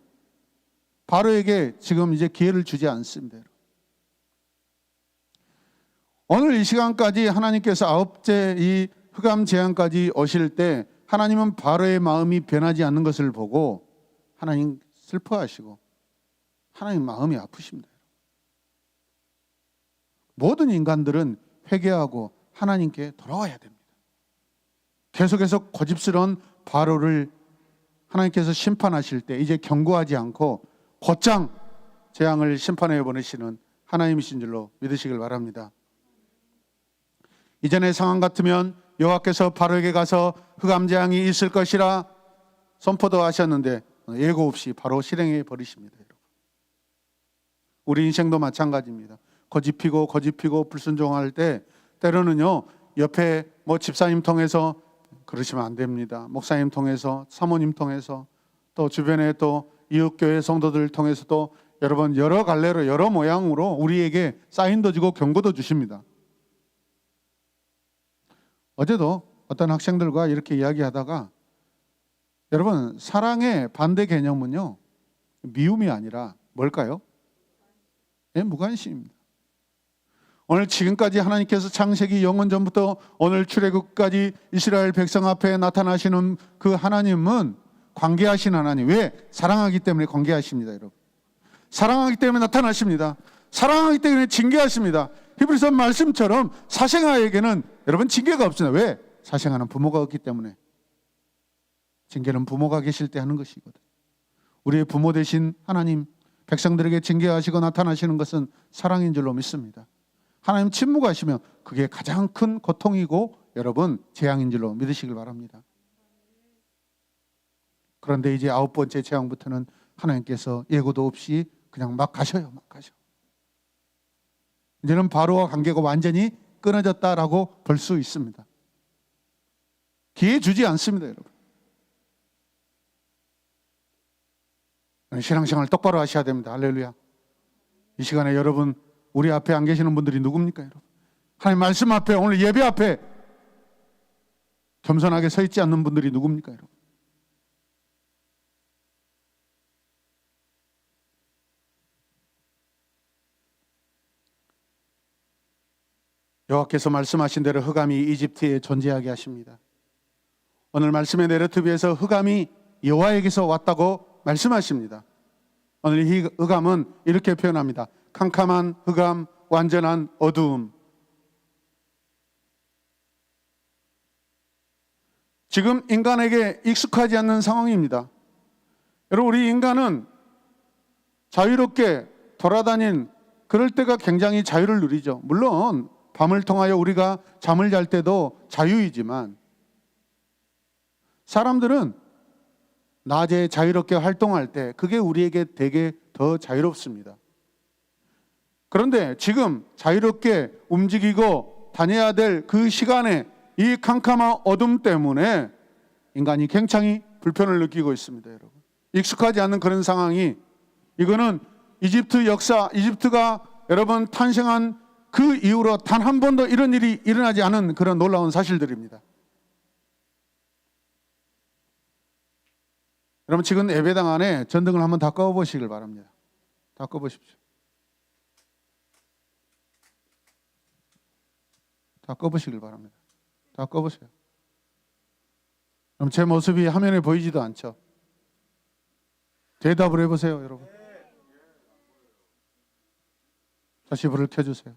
바로에게 지금 이제 기회를 주지 않습니다, 여러분. 오늘 이 시간까지 하나님께서 9째 이 흑암 재앙까지 오실 때 하나님은 바로의 마음이 변하지 않는 것을 보고 하나님 슬퍼하시고 하나님 마음이 아프십니다. 모든 인간들은 회개하고 하나님께 돌아와야 됩니다. 계속해서 고집스러운 바로를 하나님께서 심판하실 때 이제 경고하지 않고 곧장 재앙을 심판해 보내시는 하나님이신 줄로 믿으시길 바랍니다. 이전의 상황 같으면 여호와께서 바로에게 가서 흑암 재앙이 있을 것이라 선포도 하셨는데 예고 없이 바로 실행해 버리십니다. 우리 인생도 마찬가지입니다. 거짓 피고 불순종할 때 때로는요 옆에 집사님 통해서 그러시면 안 됩니다. 목사님 통해서, 사모님 통해서, 또 주변에 또 이웃교회 성도들 통해서도 여러분 여러 갈래로 여러 모양으로 우리에게 사인도 주고 경고도 주십니다. 어제도 어떤 학생들과 이렇게 이야기하다가 여러분, 사랑의 반대 개념은요, 미움이 아니라 뭘까요? 예, 무관심입니다. 오늘 지금까지 하나님께서 창세기 영원전부터 오늘 출애굽까지 이스라엘 백성 앞에 나타나시는 그 하나님은 관계하신 하나님. 왜? 사랑하기 때문에 관계하십니다, 여러분. 사랑하기 때문에 나타나십니다. 사랑하기 때문에 징계하십니다. 히브리서 말씀처럼 사생아에게는 여러분 징계가 없습니다. 왜? 사생아는 부모가 없기 때문에. 징계는 부모가 계실 때 하는 것이거든요. 우리의 부모 되신 하나님, 백성들에게 징계하시고 나타나시는 것은 사랑인 줄로 믿습니다. 하나님 침묵하시면 그게 가장 큰 고통이고 여러분 재앙인 줄로 믿으시길 바랍니다. 그런데 이제 9번째 재앙부터는 하나님께서 예고도 없이 그냥 막 가셔요. 막 가셔. 이제는 바로와 관계가 완전히 끊어졌다라고 볼 수 있습니다. 기회 주지 않습니다, 여러분. 신앙생활 똑바로 하셔야 됩니다. 할렐루야. 이 시간에 여러분, 우리 앞에 안 계시는 분들이 누굽니까, 여러분? 하나님 말씀 앞에, 오늘 예배 앞에 겸손하게 서 있지 않는 분들이 누굽니까, 여러분? 여호와께서 말씀하신 대로 흑암이 이집트에 존재하게 하십니다. 오늘 말씀의 내러티브에서 흑암이 여호와에게서 왔다고 말씀하십니다. 오늘 이 흑암은 이렇게 표현합니다. 캄캄한 흑암, 완전한 어두움. 지금 인간에게 익숙하지 않는 상황입니다. 여러분, 우리 인간은 자유롭게 돌아다닌 그럴 때가 굉장히 자유를 누리죠. 물론 밤을 통하여 우리가 잠을 잘 때도 자유이지만 사람들은 낮에 자유롭게 활동할 때 그게 우리에게 되게 더 자유롭습니다. 그런데 지금 자유롭게 움직이고 다녀야 될 그 시간에 이 캄캄한 어둠 때문에 인간이 굉장히 불편을 느끼고 있습니다, 여러분. 익숙하지 않는 그런 상황이, 이거는 이집트 역사, 이집트가 여러분 탄생한 그 이후로 단 한 번도 이런 일이 일어나지 않은 그런 놀라운 사실들입니다. 여러분, 지금 예배당 안에 전등을 한번 다 꺼보시길 바랍니다. 다 꺼보십시오. 다 꺼보시길 바랍니다. 다 꺼보세요. 그럼 제 모습이 화면에 보이지도 않죠? 대답을 해보세요, 여러분. 다시 불을 켜주세요.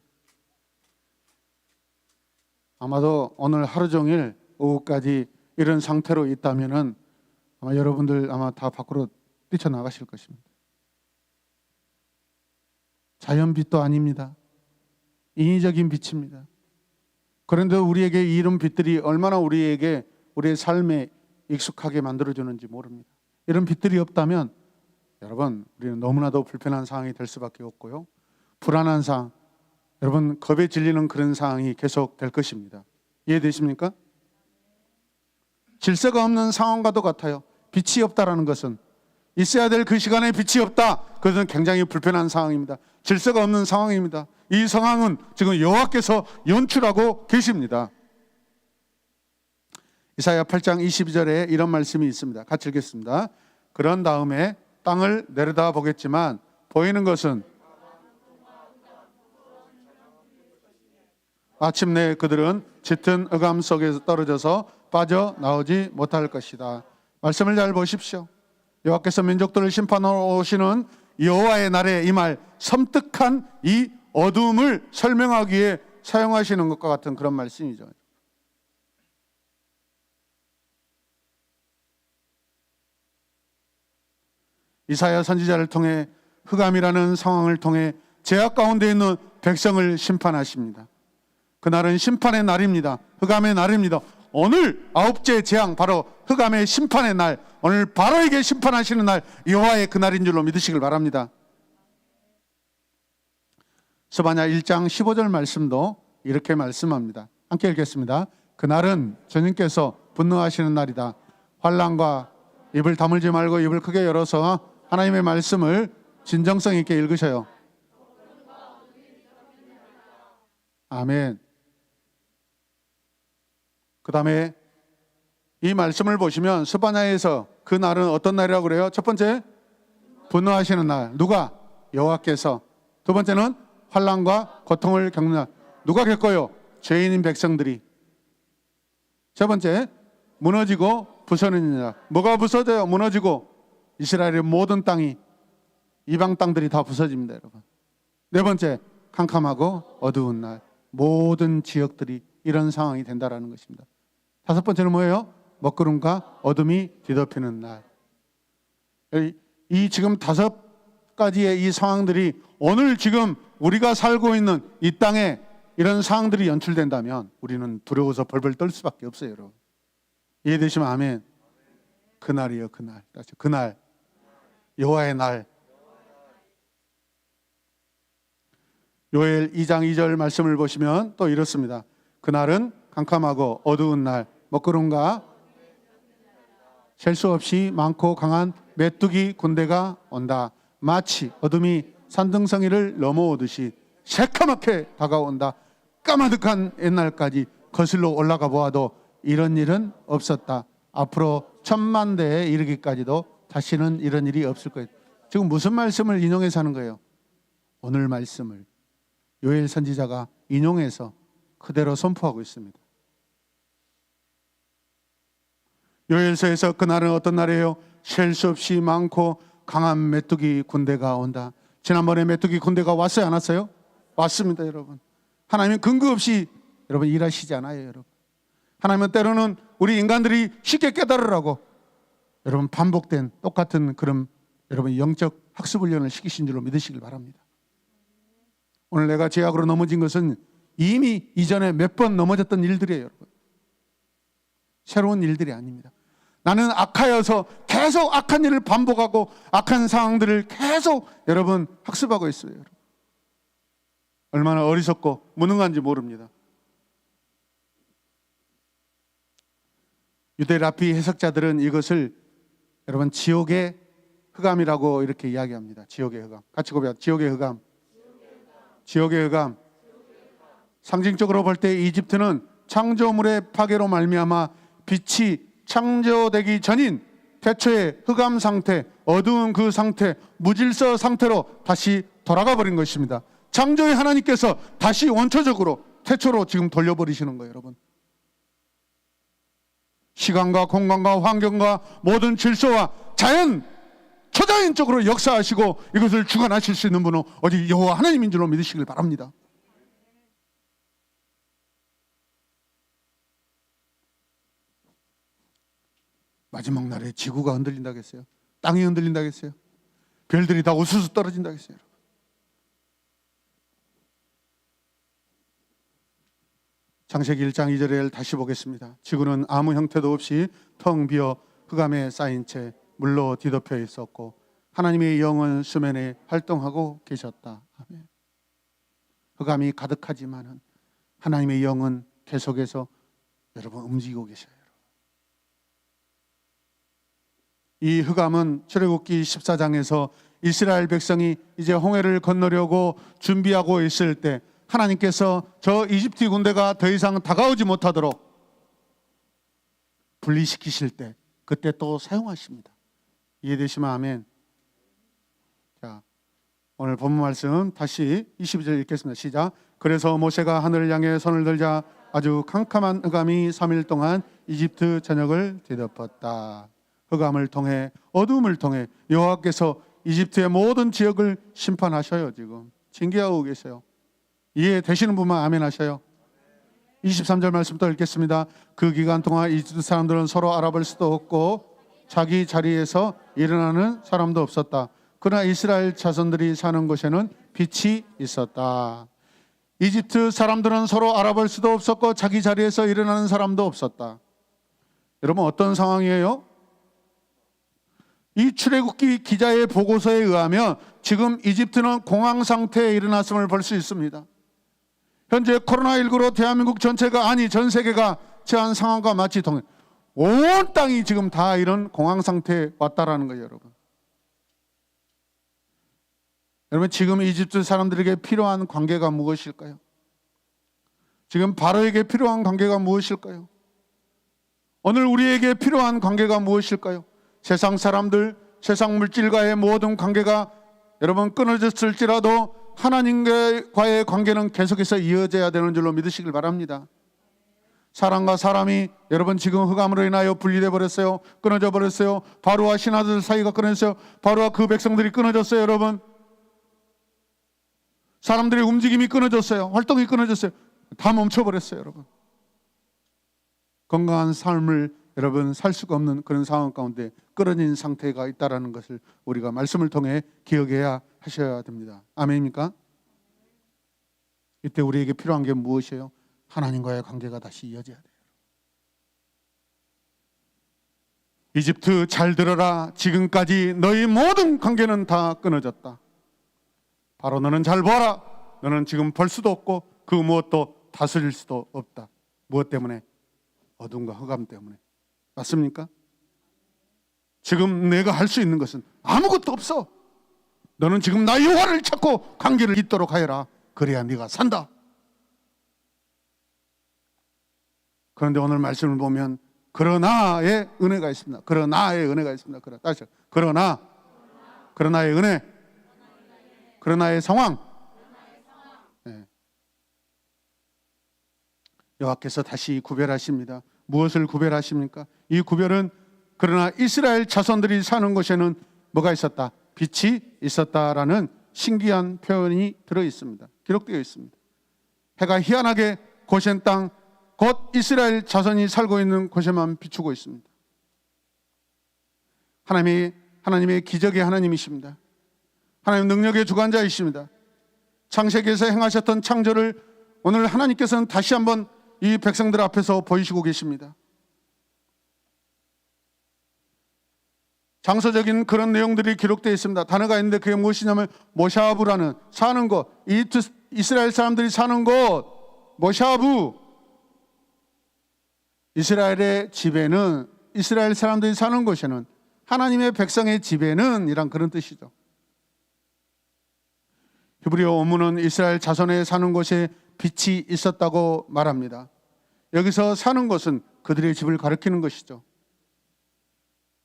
아마도 오늘 하루 종일 오후까지 이런 상태로 있다면은 아마 여러분들 아마 다 밖으로 뛰쳐나가실 것입니다. 자연빛도 아닙니다. 인위적인 빛입니다. 그런데 우리에게 이런 빛들이 얼마나 우리에게 우리의 삶에 익숙하게 만들어주는지 모릅니다. 이런 빛들이 없다면 여러분, 우리는 너무나도 불편한 상황이 될 수밖에 없고요. 불안한 상황, 여러분 겁에 질리는 그런 상황이 계속 될 것입니다. 이해되십니까? 질서가 없는 상황과도 같아요. 빛이 없다라는 것은, 있어야 될 그 시간에 빛이 없다, 그것은 굉장히 불편한 상황입니다. 질서가 없는 상황입니다. 이 상황은 지금 여호와께서 연출하고 계십니다. 이사야 8장 22절에 이런 말씀이 있습니다. 같이 읽겠습니다. 그런 다음에 땅을 내려다 보겠지만 보이는 것은 마침내 그들은 짙은 흑암 속에서 떨어져서 빠져나오지 못할 것이다. 말씀을 잘 보십시오. 여호와께서 민족들을 심판하러 오시는 여호와의 날에 이 말, 섬뜩한 이 어둠을 설명하기에 사용하시는 것과 같은 그런 말씀이죠. 이사야 선지자를 통해 흑암이라는 상황을 통해 죄악 가운데 있는 백성을 심판하십니다. 그날은 심판의 날입니다. 흑암의 날입니다. 오늘 9째 재앙, 바로 흑암의 심판의 날, 오늘 바로에게 심판하시는 날, 여호와의 그날인 줄로 믿으시길 바랍니다. 스바냐 1장 15절 말씀도 이렇게 말씀합니다. 함께 읽겠습니다. 그날은 주님께서 분노하시는 날이다. 환난과 입을 다물지 말고 입을 크게 열어서 하나님의 말씀을 진정성 있게 읽으셔요. 아멘. 그 다음에 이 말씀을 보시면 스바냐에서 그 날은 어떤 날이라고 그래요? 첫 번째, 분노하시는 날. 누가? 여호와께서. 두 번째는 환난과 고통을 겪는 날. 누가 겪어요? 죄인인 백성들이. 세 번째, 무너지고 부서지는 날. 뭐가 부서져요? 무너지고 이스라엘의 모든 땅이, 이방 땅들이 다 부서집니다, 여러분. 네 번째, 캄캄하고 어두운 날. 모든 지역들이 이런 상황이 된다라는 것입니다. 다섯 번째는 뭐예요? 먹구름과 어둠이 뒤덮이는 날. 이 지금 다섯 가지의 이 상황들이 오늘 지금 우리가 살고 있는 이 땅에 이런 상황들이 연출된다면 우리는 두려워서 벌벌 떨 수밖에 없어요, 여러분. 이해되시면 아멘. 그날이요, 그날. 그날. 여호와의 날. 요엘 2장 2절 말씀을 보시면 또 이렇습니다. 그날은 캄캄하고 어두운 날, 먹구름과 셀 수 없이 많고 강한 메뚜기 군대가 온다. 마치 어둠이 산등성이를 넘어오듯이 새카맣게 다가온다. 까마득한 옛날까지 거슬러 올라가 보아도 이런 일은 없었다. 앞으로 1000만대에 이르기까지도 다시는 이런 일이 없을 거예요. 지금 무슨 말씀을 인용해서 하는 거예요? 오늘 말씀을 요엘 선지자가 인용해서 그대로 선포하고 있습니다. 요엘서에서 그날은 어떤 날이에요? 셀 수 없이 많고 강한 메뚜기 군대가 온다. 지난번에 메뚜기 군대가 왔어요, 안 왔어요? 왔습니다, 여러분. 하나님은 근거 없이 여러분 일하시지 않아요, 여러분. 하나님은 때로는 우리 인간들이 쉽게 깨달으라고 여러분 반복된 똑같은 그런 여러분 영적 학습 훈련을 시키신 줄로 믿으시길 바랍니다. 오늘 내가 죄악으로 넘어진 것은 이미 이전에 몇 번 넘어졌던 일들이에요, 여러분. 새로운 일들이 아닙니다. 나는 악하여서 계속 악한 일을 반복하고 악한 상황들을 계속 여러분 학습하고 있어요, 여러분. 얼마나 어리석고 무능한지 모릅니다. 유대 라피 해석자들은 이것을 여러분 지옥의 흑암이라고 이렇게 이야기합니다. 지옥의 흑암. 같이 고백합니다. 지옥의 흑암. 지옥의 흑암. 상징적으로 볼 때 이집트는 창조물의 파괴로 말미암아 빛이 창조되기 전인 태초의 흑암 상태, 어두운 그 상태, 무질서 상태로 다시 돌아가 버린 것입니다. 창조의 하나님께서 다시 원초적으로 태초로 지금 돌려버리시는 거예요, 여러분. 시간과 공간과 환경과 모든 질서와 자연, 초자연적으로 역사하시고 이것을 주관하실 수 있는 분은 어디 여호와 하나님인 줄로 믿으시길 바랍니다. 마지막 날에 지구가 흔들린다겠어요? 땅이 흔들린다겠어요? 별들이 다 우수수 떨어진다겠어요? 창세기 1장 2절을 다시 보겠습니다. 지구는 아무 형태도 없이 텅 비어 흑암에 쌓인 채 물로 뒤덮여 있었고 하나님의 영은 수면에 활동하고 계셨다. 아멘. 흑암이 가득하지만은 하나님의 영은 계속해서 여러분 움직이고 계셔요. 이 흑암은 출애굽기 14장에서 이스라엘 백성이 이제 홍해를 건너려고 준비하고 있을 때 하나님께서 저 이집트 군대가 더 이상 다가오지 못하도록 분리시키실 때 그때 또 사용하십니다. 이해되시면 아멘. 자, 오늘 본문 말씀 다시 22절 읽겠습니다. 시작. 그래서 모세가 하늘을 향해 손을 들자 아주 캄캄한 흑암이 3일 동안 이집트 전역을 뒤덮었다. 흑암을 통해 어둠을 통해 여호와께서 이집트의 모든 지역을 심판하셔요. 지금 징계하고 계세요. 이해되시는 분만 아멘 하셔요. 23절 말씀 또 읽겠습니다. 그 기간 동안 이집트 사람들은 서로 알아볼 수도 없고 자기 자리에서 일어나는 사람도 없었다. 그러나 이스라엘 자손들이 사는 곳에는 빛이 있었다. 이집트 사람들은 서로 알아볼 수도 없었고 자기 자리에서 일어나는 사람도 없었다. 여러분 어떤 상황이에요? 이 출애굽기 기자의 보고서에 의하면 지금 이집트는 공황 상태에 일어났음을 볼 수 있습니다. 현재 코로나19로 대한민국 전체가 아니 전 세계가 처한 상황과 마치 동일 온 땅이 지금 다 이런 공황 상태에 왔다라는 거예요, 여러분. 여러분 지금 이집트 사람들에게 필요한 관계가 무엇일까요? 지금 바로에게 필요한 관계가 무엇일까요? 오늘 우리에게 필요한 관계가 무엇일까요? 세상 사람들, 세상 물질과의 모든 관계가 여러분 끊어졌을지라도 하나님과의 관계는 계속해서 이어져야 되는 줄로 믿으시길 바랍니다. 사람과 사람이 여러분 지금 흑암으로 인하여 분리돼 버렸어요. 끊어져 버렸어요. 바로와 신하들 사이가 끊어졌어요. 바로와 그 백성들이 끊어졌어요. 여러분, 사람들의 움직임이 끊어졌어요. 활동이 끊어졌어요. 다 멈춰버렸어요. 여러분, 건강한 삶을 여러분 살 수가 없는 그런 상황 가운데 끊어진 상태가 있다는 것을 우리가 말씀을 통해 기억해야 하셔야 됩니다. 아멘입니까? 이때 우리에게 필요한 게 무엇이에요? 하나님과의 관계가 다시 이어져야 돼요. 이집트 잘 들어라. 지금까지 너희 모든 관계는 다 끊어졌다. 바로 너는 잘 봐라. 너는 지금 벌 수도 없고 그 무엇도 다스릴 수도 없다. 무엇 때문에? 어둠과 흑암 때문에. 맞습니까? 지금 내가 할 수 있는 것은 아무것도 없어. 너는 지금 나 여호와를 찾고 관계를 잇도록 하여라. 그래야 네가 산다. 그런데 오늘 말씀을 보면 그러나의 은혜가 있습니다. 그러나의 은혜가 있습니다. 다시 그러나의 은혜, 그러나의 상황. 네. 여호와께서 다시 구별하십니다. 무엇을 구별하십니까? 이 구별은 그러나 이스라엘 자손들이 사는 곳에는 뭐가 있었다? 빛이 있었다라는 신기한 표현이 들어 있습니다. 기록되어 있습니다. 해가 희한하게 고센 땅 곧 이스라엘 자손이 살고 있는 곳에만 비추고 있습니다. 하나님의 기적의 하나님이십니다. 하나님 능력의 주관자이십니다. 창세기에서 행하셨던 창조를 오늘 하나님께서는 다시 한번 이 백성들 앞에서 보이시고 계십니다. 장소적인 그런 내용들이 기록되어 있습니다. 단어가 있는데 그게 무엇이냐면 모샤브라는 사는 곳, 이스라엘 사람들이 사는 곳, 모샤브. 이스라엘의 집에는, 이스라엘 사람들이 사는 곳에는, 하나님의 백성의 집에는 이란 그런 뜻이죠. 히브리어 원문은 이스라엘 자손에 사는 곳에 빛이 있었다고 말합니다. 여기서 사는 곳은 그들의 집을 가리키는 것이죠.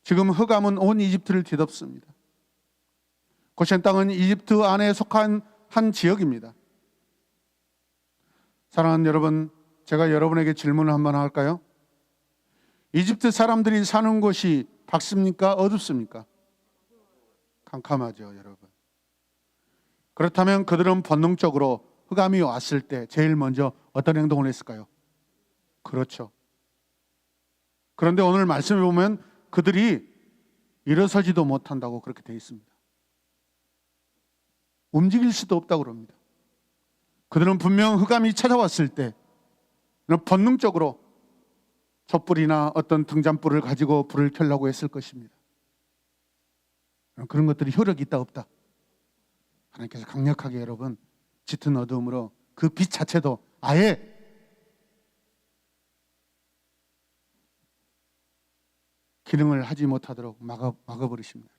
지금 흑암은 온 이집트를 뒤덮습니다. 고센 땅은 이집트 안에 속한 한 지역입니다. 사랑하는 여러분, 제가 여러분에게 질문을 한번 할까요? 이집트 사람들이 사는 곳이 밝습니까? 어둡습니까? 캄캄하죠, 여러분. 그렇다면 그들은 본능적으로 흑암이 왔을 때 제일 먼저 어떤 행동을 했을까요? 그렇죠. 그런데 오늘 말씀을 보면 그들이 일어서지도 못한다고 그렇게 되어 있습니다. 움직일 수도 없다고 그럽니다. 그들은 분명 흑암이 찾아왔을 때 본능적으로 촛불이나 어떤 등잔불을 가지고 불을 켜려고 했을 것입니다. 그런 것들이 효력이 있다 없다? 하나님께서 강력하게 여러분 짙은 어둠으로 그 빛 자체도 아예 기능을 하지 못하도록 막아버리십니다.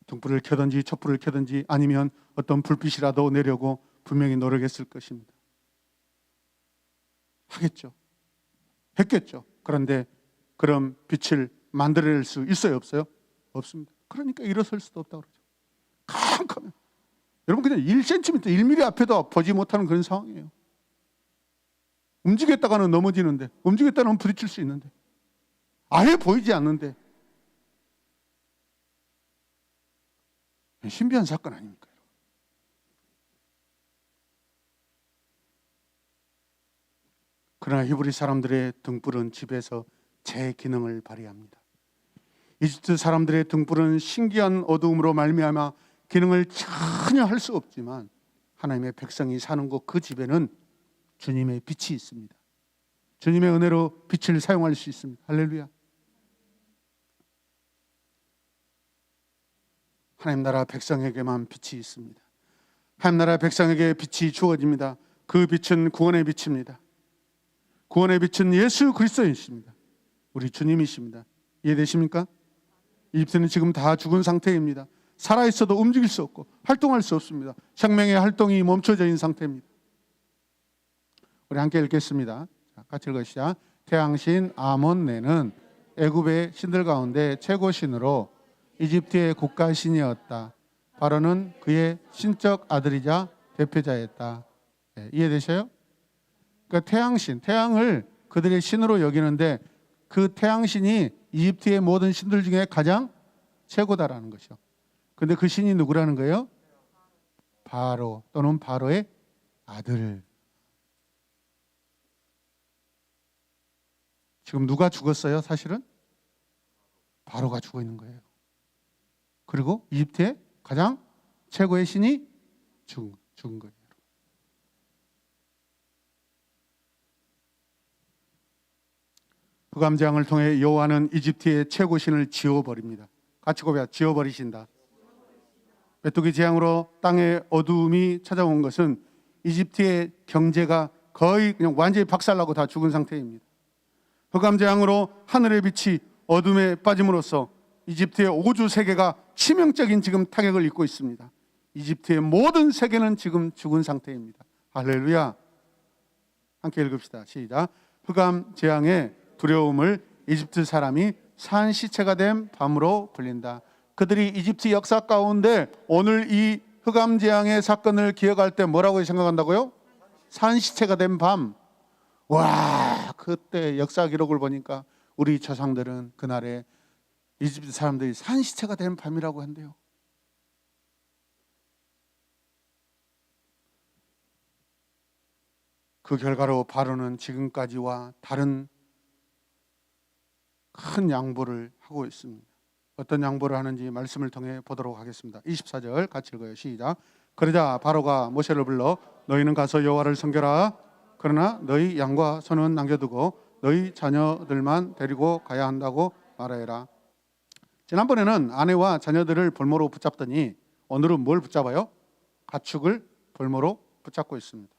등불을 켜든지 촛불을 켜든지 아니면 어떤 불빛이라도 내려고 분명히 노력했을 것입니다. 하겠죠. 했겠죠. 그런데 그런 빛을 만들어낼 수 있어요? 없어요? 없습니다. 그러니까 일어설 수도 없다고 그러죠. 캄캄해. 여러분 그냥 1cm, 1mm 앞에도 보지 못하는 그런 상황이에요. 움직였다가는 넘어지는데, 움직였다가는 부딪힐 수 있는데, 아예 보이지 않는데, 신비한 사건 아닙니까? 그러나 히브리 사람들의 등불은 집에서 제 기능을 발휘합니다. 이집트 사람들의 등불은 신기한 어두움으로 말미암아 기능을 전혀 할 수 없지만 하나님의 백성이 사는 곳 그 집에는 주님의 빛이 있습니다. 주님의 은혜로 빛을 사용할 수 있습니다. 할렐루야. 하나님 나라 백성에게만 빛이 있습니다. 하나님 나라 백성에게 빛이 주어집니다. 그 빛은 구원의 빛입니다. 구원의 빛은 예수 그리스도이십니다. 우리 주님이십니다. 이해되십니까? 이집트는 지금 다 죽은 상태입니다. 살아있어도 움직일 수 없고 활동할 수 없습니다. 생명의 활동이 멈춰져 있는 상태입니다. 우리 함께 읽겠습니다. 자, 같이 읽으시자. 태양신 아몬네는 애굽의 신들 가운데 최고 신으로 이집트의 국가 신이었다. 바로는 그의 신적 아들이자 대표자였다. 네, 이해되셔요? 그러니까 태양신, 태양을 그들의 신으로 여기는데 그 태양신이 이집트의 모든 신들 중에 가장 최고다라는 것이요. 근데 그 신이 누구라는 거예요? 바로 또는 바로의 아들. 지금 누가 죽었어요? 사실은 바로가 죽어 있는 거예요. 그리고 이집트의 가장 최고의 신이 죽은 거예요. 흑암재앙을 통해 여호와는 이집트의 최고 신을 지워버립니다. 같이 고백하 지워버리신다. 메뚜기 재앙으로 땅에 어두움이 찾아온 것은 이집트의 경제가 거의 그냥 완전히 박살나고 다 죽은 상태입니다. 흑암재앙으로 하늘의 빛이 어둠에 빠짐으로써 이집트의 오주 세계가 치명적인 지금 타격을 입고 있습니다. 이집트의 모든 세계는 지금 죽은 상태입니다. 할렐루야. 함께 읽읍시다. 시작. 흑암재앙의 두려움을 이집트 사람이 산 시체가 된 밤으로 불린다. 그들이 이집트 역사 가운데 오늘 이 흑암재앙의 사건을 기억할 때 뭐라고 생각한다고요? 산 시체가 된 밤. 와, 그때 역사 기록을 보니까 우리 조상들은 그날에 이집트 사람들이 산 시체가 된 밤이라고 한대요. 그 결과로 바로는 지금까지와 다른 큰 양보를 하고 있습니다. 어떤 양보를 하는지 말씀을 통해 보도록 하겠습니다. 24절 같이 읽어요. 시작. 그러자 바로가 모세를 불러 너희는 가서 여호와를 섬겨라. 그러나 너희 양과 소는 남겨두고 너희 자녀들만 데리고 가야 한다고 말하여라. 지난번에는 아내와 자녀들을 볼모로 붙잡더니 오늘은 뭘 붙잡아요? 가축을 볼모로 붙잡고 있습니다.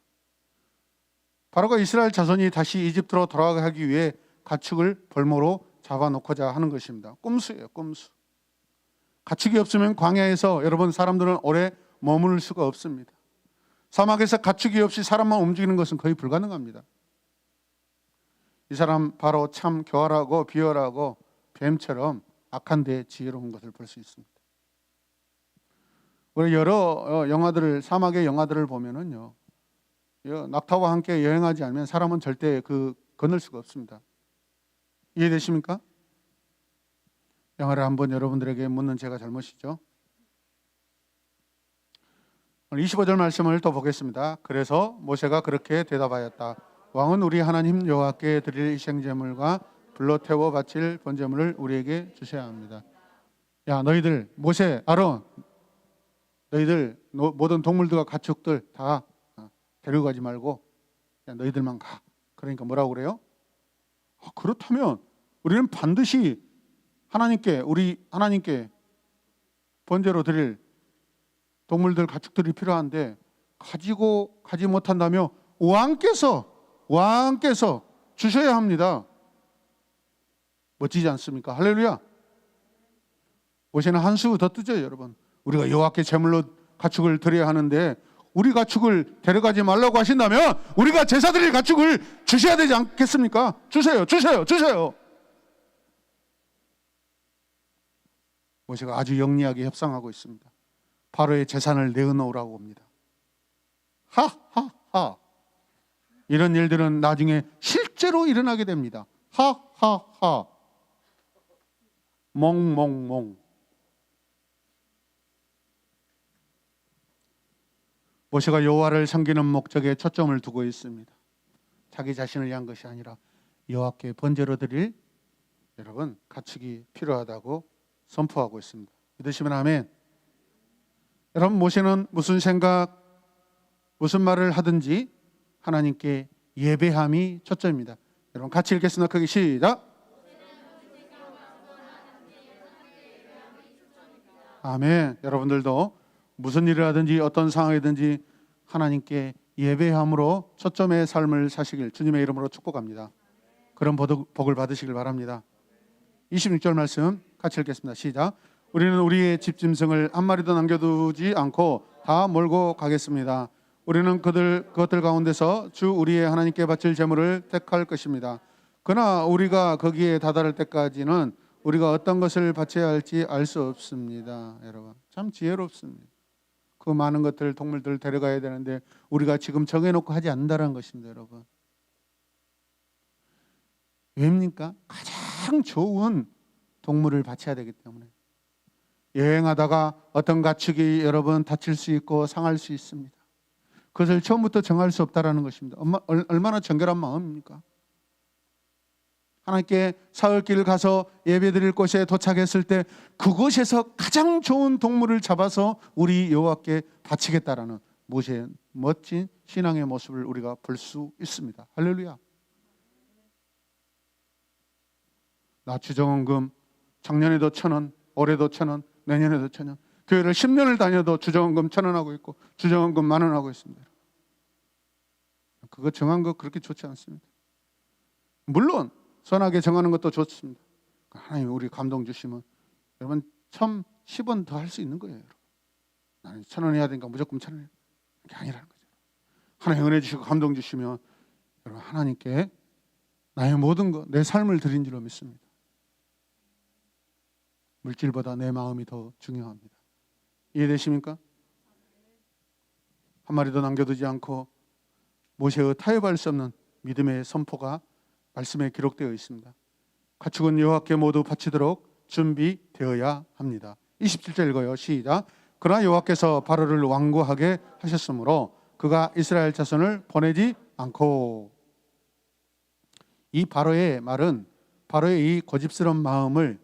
바로가 이스라엘 자손이 다시 이집트로 돌아가기 위해 가축을 볼모로 잡아놓고자 하는 것입니다. 꼼수예요, 꼼수. 가축이 없으면 광야에서 여러분 사람들은 오래 머무를 수가 없습니다. 사막에서 가축이 없이 사람만 움직이는 것은 거의 불가능합니다. 이 사람 바로 참 교활하고 비열하고 뱀처럼 악한 데 지혜로운 것을 볼 수 있습니다. 우리 여러 영화들을 사막의 영화들을 보면은요, 낙타와 함께 여행하지 않으면 사람은 절대 건널 수가 없습니다. 이해되십니까? 영화를 한번 여러분들에게 묻는 제가 잘못이죠. 오늘 25절 말씀을 또 보겠습니다. 그래서 모세가 그렇게 대답하였다. 왕은 우리 하나님 여호와께 드릴 희생제물과 불로 태워 바칠 번제물을 우리에게 주셔야 합니다. 야, 너희들 모세, 아론, 너희들 모든 동물들과 가축들 다 데리고 가지 말고 야, 너희들만 가. 그러니까 뭐라고 그래요? 그렇다면 우리는 반드시 우리 하나님께 번제로 드릴 동물들, 가축들이 필요한데 가지고 가지 못한다며 왕께서 주셔야 합니다. 멋지지 않습니까? 할렐루야. 모세는 한 수 더 뜨죠, 여러분. 우리가 여호와께 제물로 가축을 드려야 하는데 우리 가축을 데려가지 말라고 하신다면 우리가 제사 드릴 가축을 주셔야 되지 않겠습니까? 주세요. 모세가 아주 영리하게 협상하고 있습니다. 바로의 재산을 내어놓으라고 합니다. 하하하. 이런 일들은 나중에 실제로 일어나게 됩니다. 하하하. 몽몽몽. 모세가 여호와를 섬기는 목적에 초점을 두고 있습니다. 자기 자신을 위한 것이 아니라 여호와께 번제로 드릴 여러분 가축이 필요하다고 선포하고 있습니다. 믿으시면 아멘. 여러분 모세는 무슨 생각, 무슨 말을 하든지 하나님께 예배함이 초점입니다. 여러분 같이 읽겠습니다. 크게 시작. 아멘. 여러분들도 무슨 일을 하든지 어떤 상황이든지 하나님께 예배함으로 초점의 삶을 사시길 주님의 이름으로 축복합니다. 그런 복을 받으시길 바랍니다. 26절 말씀 같이 읽겠습니다. 시작. 우리는 우리의 집 짐승을 한 마리도 남겨두지 않고 다 몰고 가겠습니다. 우리는 그것들 가운데서 주 우리의 하나님께 바칠 제물을 택할 것입니다. 그러나 우리가 거기에 다다를 때까지는 우리가 어떤 것을 바쳐야 할지 알 수 없습니다. 여러분, 참 지혜롭습니다. 그 많은 것들, 동물들을 데려가야 되는데 우리가 지금 정해놓고 하지 않는다는 것입니다. 여러분, 왜입니까? 가장 좋은 동물을 바쳐야 되기 때문에. 여행하다가 어떤 가축이 여러분 다칠 수 있고 상할 수 있습니다. 그것을 처음부터 정할 수 없다는 것입니다. 얼마나 정결한 마음입니까? 하나님께 사흘길 가서 예배드릴 곳에 도착했을 때 그곳에서 가장 좋은 동물을 잡아서 우리 여호와께 바치겠다라는 모세의 멋진 신앙의 모습을 우리가 볼 수 있습니다. 할렐루야. 나 주정원금 작년에도 1,000원, 올해도 1,000원, 내년에도 1,000원. 교회를 10년을 다녀도 주정원금 1,000원 하고 있고 주정원금 10,000원 하고 있습니다. 그거 정한 거 그렇게 좋지 않습니다. 물론 선하게 정하는 것도 좋습니다. 하나님 우리 감동 주시면 여러분 1,010원 더 할 수 있는 거예요. 여러분. 나는 1,000원 해야 되니까 무조건 1,000원 해야 그게 아니라는 거죠. 하나님 은혜 주시고 감동 주시면 여러분 하나님께 나의 모든 것, 내 삶을 드린 줄로 믿습니다. 물질보다 내 마음이 더 중요합니다. 이해되십니까? 한 마리도 남겨두지 않고 모세의 타협할 수 없는 믿음의 선포가 말씀에 기록되어 있습니다. 가축은 여호와께 모두 바치도록 준비되어야 합니다. 27절 읽어요. 시작. 그러나 여호와께서 바로를 완고하게 하셨으므로 그가 이스라엘 자손을 보내지 않고. 이 바로의 말은 바로의 이 고집스러운 마음을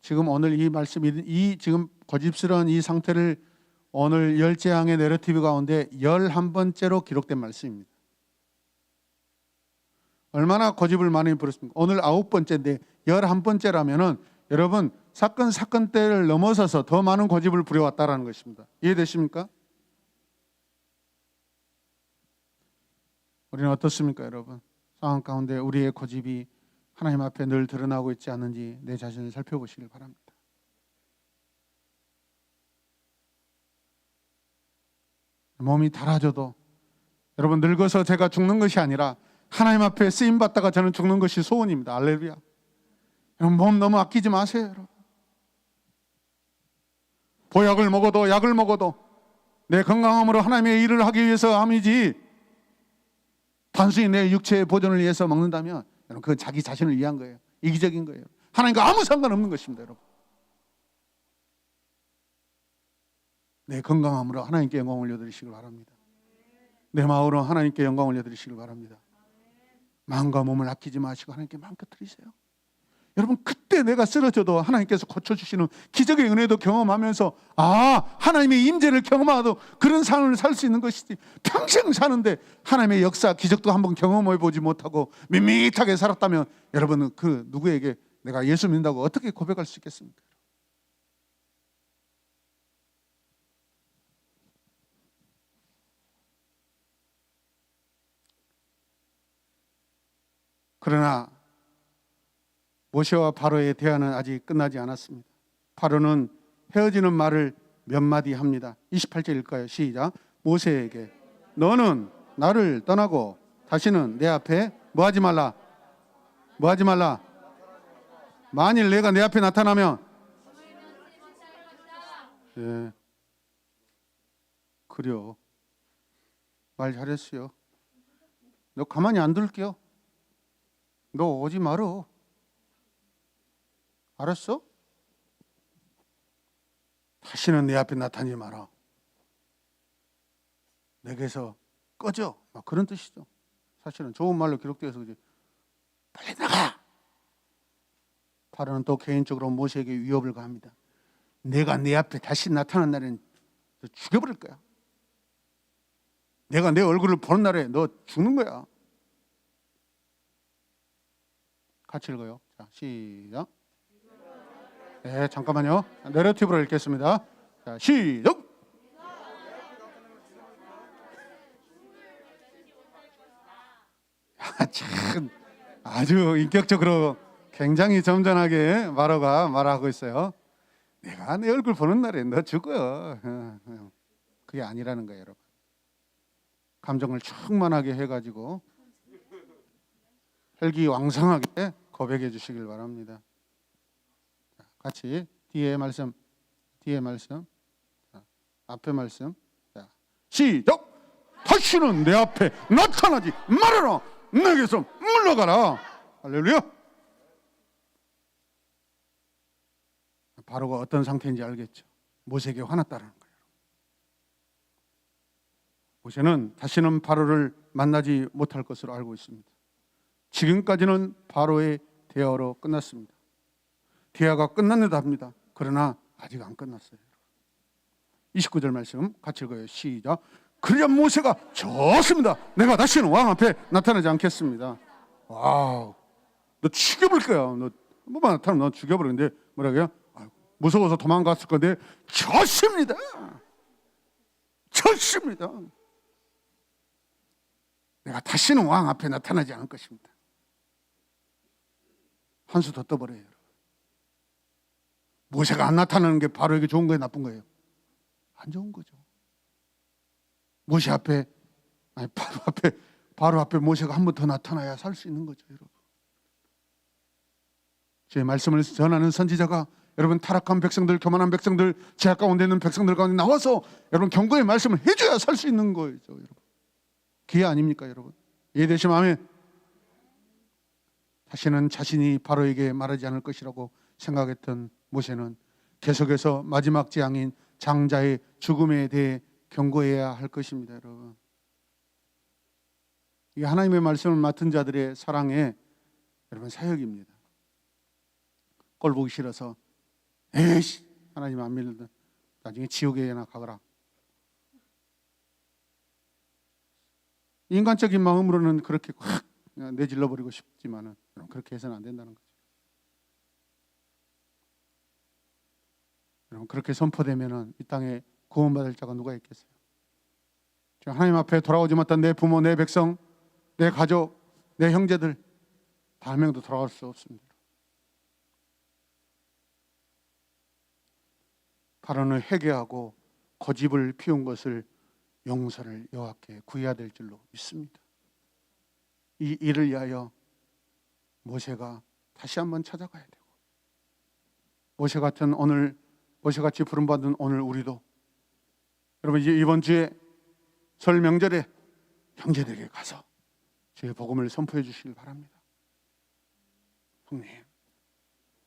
지금 오늘 이 말씀 이 지금 고집스러운 이 상태를 오늘 열재앙의 내러티브 가운데 11번째로 기록된 말씀입니다. 얼마나 고집을 많이 부렸습니까? 오늘 9번째인데 11번째라면은 여러분 사건대를 넘어서서 더 많은 고집을 부려왔다라는 것입니다. 이해되십니까? 우리는 어떻습니까, 여러분? 상황 가운데 우리의 고집이 하나님 앞에 늘 드러나고 있지 않는지 내 자신을 살펴보시길 바랍니다. 몸이 닳아져도 여러분 늙어서 제가 죽는 것이 아니라 하나님 앞에 쓰임 받다가 저는 죽는 것이 소원입니다. 할렐루야. 여러분 몸 너무 아끼지 마세요. 여러분. 보약을 먹어도 약을 먹어도 내 건강함으로 하나님의 일을 하기 위해서 함이지 단순히 내 육체의 보존을 위해서 먹는다면 여러분 그건 자기 자신을 위한 거예요. 이기적인 거예요. 하나님과 아무 상관없는 것입니다. 여러분. 내 건강함으로 하나님께 영광 올려드리시길 바랍니다. 내 마음으로 하나님께 영광 올려드리시길 바랍니다. 마음과 몸을 아끼지 마시고 하나님께 마음껏 드리세요. 여러분 그때 내가 쓰러져도 하나님께서 고쳐주시는 기적의 은혜도 경험하면서 하나님의 임재를 경험하도 그런 삶을 살 수 있는 것이지 평생 사는데 하나님의 역사 기적도 한번 경험해 보지 못하고 밋밋하게 살았다면 여러분은 그 누구에게 내가 예수 믿는다고 어떻게 고백할 수 있겠습니까? 그러나 모세와 바로의 대화는 아직 끝나지 않았습니다. 바로는 헤어지는 말을 몇 마디 합니다. 28절 읽어요. 시작. 모세에게 너는 나를 떠나고 다시는 내 앞에 뭐하지 말라. 뭐하지 말라. 만일 내가 내 앞에 나타나면 예. 그래요. 말 잘했어요. 너 가만히 안 둘게요. 너 오지 말어. 알았어? 다시는 내 앞에 나타나지 마라. 내게서 꺼져. 막 그런 뜻이죠. 사실은 좋은 말로 기록되어서 그지. 빨리 나가. 바로는 또 개인적으로 모세에게 위협을 가합니다. 내가 내 앞에 다시 나타난 날엔 너 죽여버릴 거야. 내가 내 얼굴을 보는 날에 너 죽는 거야. 같이 읽어요. 자, 시작. 네, 잠깐만요. 내러티브로 읽겠습니다. 자, 시작. 참 아주 인격적으로 굉장히 점잖하게 바로가 말하고 있어요. 내가 내 얼굴 보는 날에 너 죽어. 그게 아니라는 거예요, 여러분. 감정을 충만하게 해가지고 혈기왕성하게 고백해 주시길 바랍니다. 자, 같이 뒤에 말씀, 자, 앞에 말씀. 자, 시작. 다시는 내 앞에 나타나지 말아라. 내게서 물러가라. 할렐루야. 바로가 어떤 상태인지 알겠죠? 모세에게 화났다는 거예요. 모세는 다시는 바로를 만나지 못할 것으로 알고 있습니다. 지금까지는 바로의 대화로 끝났습니다. 대화가 끝났는다 합니다. 그러나 아직 안 끝났어요. 29절 말씀 같이 읽어요. 시작. 그러자 모세가 좋습니다. 내가 다시는 왕 앞에 나타나지 않겠습니다. 와우, 너 죽여볼 거야. 너 뭐만 나타나면 너 죽여버리는데 뭐라고요? 무서워서 도망갔을 건데 좋습니다. 좋습니다. 내가 다시는 왕 앞에 나타나지 않을 것입니다. 한 수 더 떠버려요. 모세가 안 나타나는 게 바로에게 좋은 거예요, 나쁜 거예요? 안 좋은 거죠. 모세 앞에, 아니 바로 앞에 모세가 한 번 더 나타나야 살 수 있는 거죠, 여러분. 제 말씀을 전하는 선지자가 여러분 타락한 백성들, 교만한 백성들, 죄악 가운데 있는 백성들 가운데 나와서 여러분 경고의 말씀을 해줘야 살 수 있는 거죠, 여러분. 기회 아닙니까, 여러분? 이해되시면 아멘. 다시는 자신이 바로에게 말하지 않을 것이라고 생각했던 모세는 계속해서 마지막 재앙인 장자의 죽음에 대해 경고해야 할 것입니다, 여러분. 이게 하나님의 말씀을 맡은 자들의 사랑의 여러분 사역입니다. 꼴 보기 싫어서 에이씨 하나님 안 믿는다, 나중에 지옥에나 가거라. 인간적인 마음으로는 그렇게 확 내질러 버리고 싶지만은 그렇게 해서는 안 된다는 거죠. 여러분 그렇게 선포되면은 이 땅에 구원받을 자가 누가 있겠어요? 하나님 앞에 돌아오지 못한 내 부모, 내 백성, 내 가족, 내 형제들 다 한 명도 돌아갈 수 없습니다. 바로는 회개하고 고집을 피운 것을 용서를 여호와께 구해야 될 줄로 믿습니다. 이 일을 위하여 모세가 다시 한번 찾아가야 되고, 모세같이 부름받은 오늘 우리도 여러분 이제 이번 주에 설 명절에 형제들에게 가서 주의 복음을 선포해 주시길 바랍니다. 형님,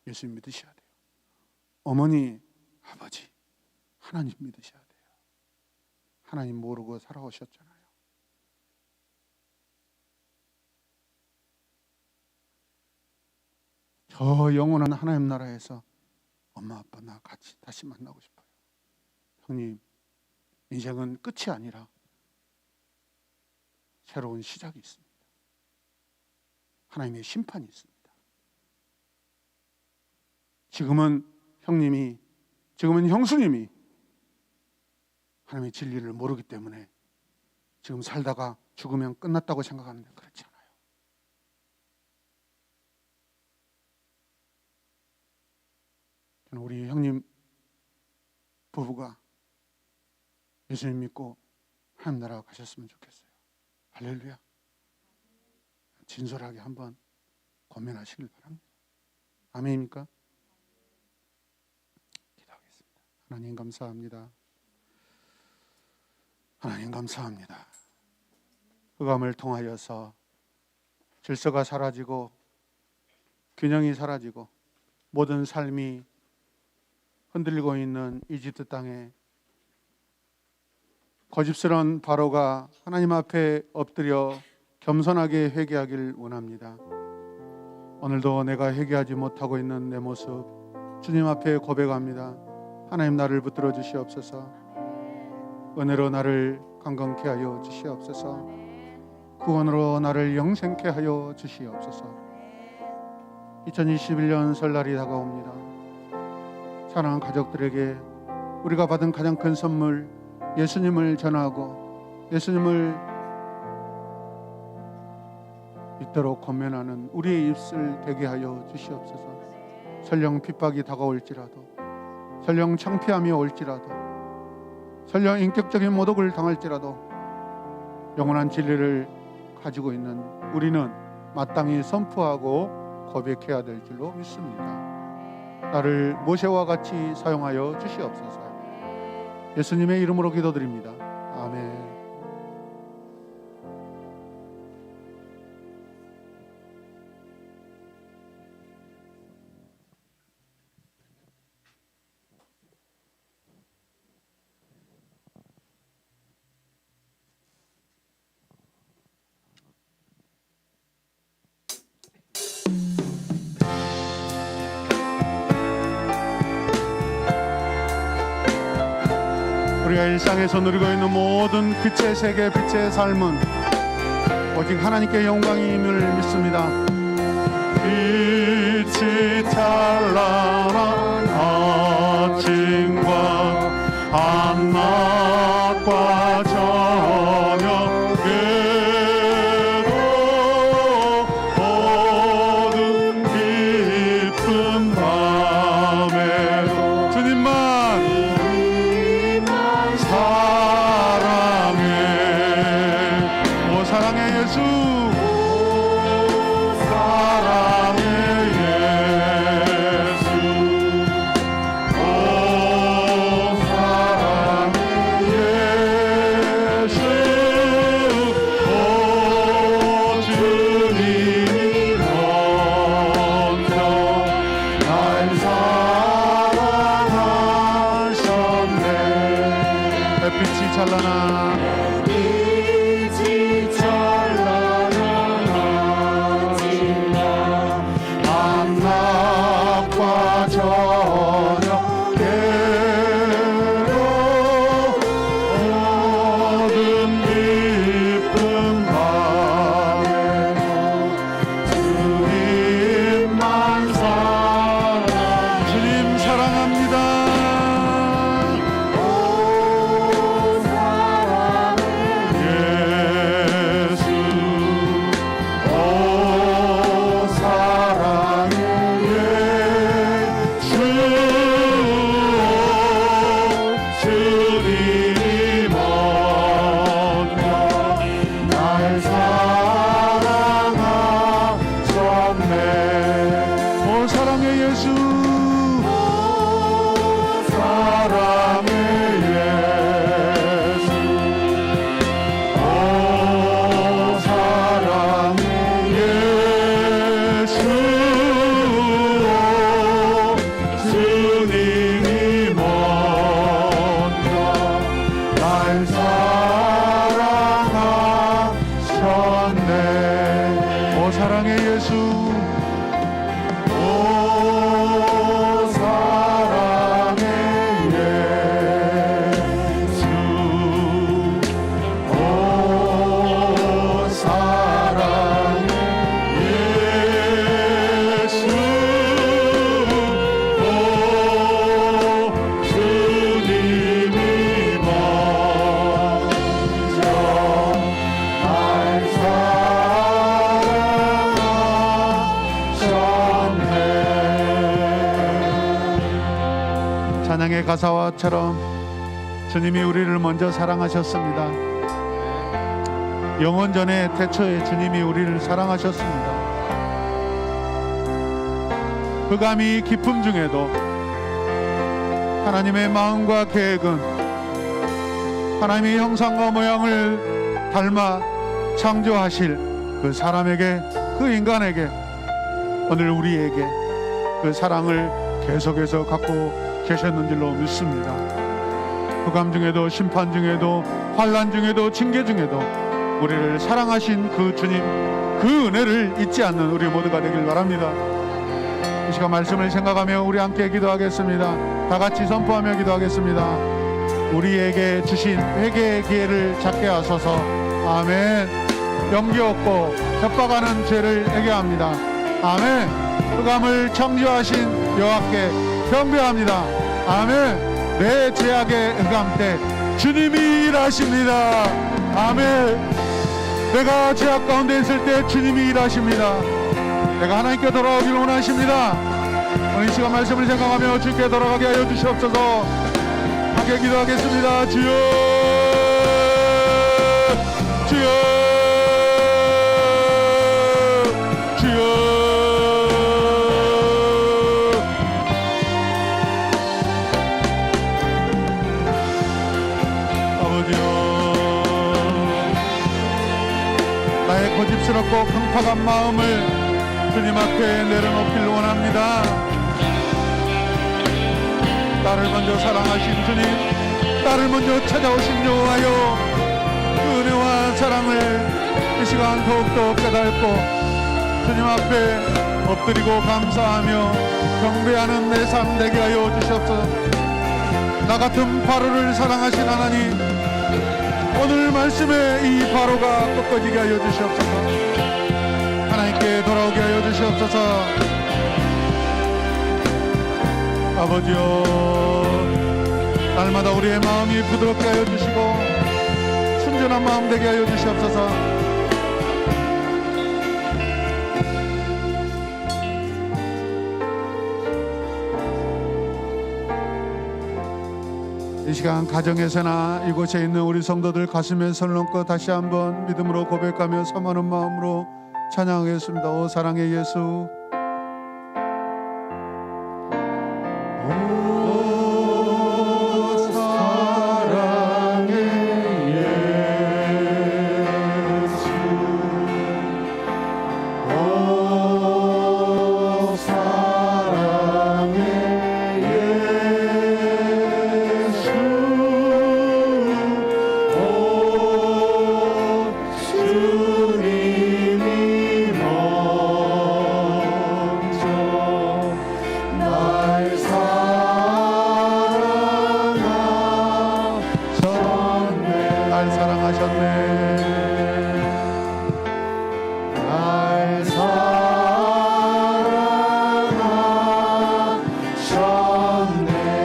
예수 믿으셔야 돼요. 어머니, 아버지, 하나님 믿으셔야 돼요. 하나님 모르고 살아오셨잖아요. 저 영원한 하나님 나라에서 엄마 아빠 나 같이 다시 만나고 싶어요. 형님, 인생은 끝이 아니라 새로운 시작이 있습니다. 하나님의 심판이 있습니다. 지금은 형수님이 하나님의 진리를 모르기 때문에 지금 살다가 죽으면 끝났다고 생각하는데 그렇지 않아요. 저는 우리 형님 부부가 예수님 믿고 하나님 나라 가셨으면 좋겠어요. 할렐루야. 진솔하게 한번 고민하시길 바랍니다. 아멘입니까? 기도하겠습니다. 하나님 감사합니다. 하나님 감사합니다. 흑암을 통하여서 질서가 사라지고 균형이 사라지고 모든 삶이 흔들리고 있는 이집트 땅에 고집스러운 바로가 하나님 앞에 엎드려 겸손하게 회개하길 원합니다. 오늘도 내가 회개하지 못하고 있는 내 모습 주님 앞에 고백합니다. 하나님 나를 붙들어 주시옵소서. 은혜로 나를 강건케 하여 주시옵소서. 구원으로 나를 영생케 하여 주시옵소서. 2021년 설날이 다가옵니다. 사랑하는 가족들에게 우리가 받은 가장 큰 선물 예수님을 전하고 예수님을 믿도록 권면하는 우리의 입술 되게 하여 주시옵소서. 설령 핍박이 다가올지라도, 설령 창피함이 올지라도, 설령 인격적인 모독을 당할지라도 영원한 진리를 가지고 있는 우리는 마땅히 선포하고 고백해야 될 줄로 믿습니다. 나를 모세와 같이 사용하여 주시옵소서. 예수님의 이름으로 기도드립니다. 아멘. 우리가 일상에서 누리고 있는 모든 빛의 세계, 빛의 삶은 오직 하나님께 영광임을 믿습니다. 빛이 찬란한 아침과 한낮과 저녁에도 어두운 깊은 밤에도 주님만 사랑해. 오 사랑해 예수. 사랑해 예수. 오 사랑해 예수. 오 주님이 먼저 날 사랑하셨네. 햇빛이 찬란한 빛이 찬란한 아침과 한낮과 저녁에도 어두운 깊은 밤에도 주님만 주님 사랑합니다. 예수. 오 사랑해 예수. 주님이 먼저 날 사랑하셨네. 오 사랑해 예수. 사랑해 예수. 오 사랑해 예수. 주님이 먼저 날 사랑하셨네. 오 사랑해 예수. 오 사랑해 예수. 오 사랑해 예수. 오 주님이 먼저 날 사랑하셨네. 찬양의 가사와처럼 주님이 우리를 먼저 사랑하셨습니다. 영원 전에 태초에 주님이 우리를 사랑하셨습니다. 흑암이 깊음 중에도 하나님의 마음과 계획은 하나님의 형상과 모양을 닮아 창조하실 그 사람에게, 그 인간에게, 오늘 우리에게 그 사랑을 계속해서 갖고 계셨는 줄로 믿습니다. 흑암 중에도, 심판 중에도, 환난 중에도, 징계 중에도 우리를 사랑하신 그 주님, 그 은혜를 잊지 않는 우리 모두가 되길 바랍니다. 이 시간 말씀을 생각하며 우리 함께 기도하겠습니다. 다 같이 선포하며 기도하겠습니다. 우리에게 주신 회개의 기회를 잡게 하소서. 아멘. 용기 없고 협박하는 죄를 회개합니다. 아멘. 흑암을 창조하신 여호와께 경배합니다. 아멘. 내 죄악의 흑암 때 주님이 일하십니다. 아멘. 내가 죄악 가운데 있을 때 주님이 일하십니다. 내가 하나님께 돌아오길 원하십니다. 오늘 이 시간 말씀을 생각하며 주께 돌아가게 하여 주시옵소서. 함께 기도하겠습니다. 주여 주여 주여 아버지여 나의 고집스럽고 강팍한 마음을 주님 앞에 내려놓길 원합니다. 나를 먼저 사랑하신 주님, 나를 먼저 찾아오신 여호와여, 그 은혜와 사랑을 이 시간 더욱더 깨닫고 주님 앞에 엎드리고 감사하며 경배하는 내 삶 되게 하여 주시옵소서. 나 같은 바로를 사랑하신 하나님, 오늘 말씀에 이 바로가 꺾어지게 하여 주시옵소서. 하나님께 돌아오게 하여 주시옵소서. 아버지여, 날마다 우리의 마음이 부드럽게 하여 주시고 순전한 마음 되게 하여 주시옵소서. 이 시간 가정에서나 이곳에 있는 우리 성도들 가슴에 손을 얹고 다시 한번 믿음으로 고백하며 사모하는 마음으로 찬양하겠습니다. 오 사랑의 예수, 오 사랑의 예수, 오 사랑의 예수, 오 주님이 먼저 날 사랑하셨네. 날 사랑하셨네. 날 사랑하셨네.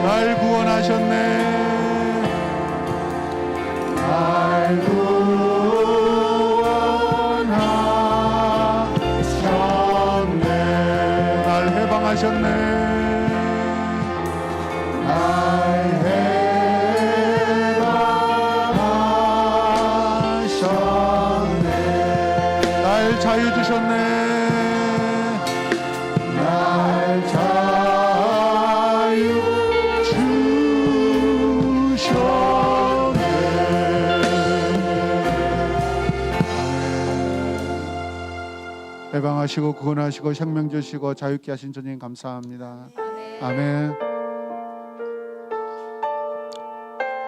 날 구원하셨네. 날 구원하셨네. 날 해방하셨네. 날 해방하셨네. 날 자유 주셨네. 날 자유 주셨네. 해방하시고 구원하시고 생명 주시고 자유케 하신 주님 감사합니다. 아멘.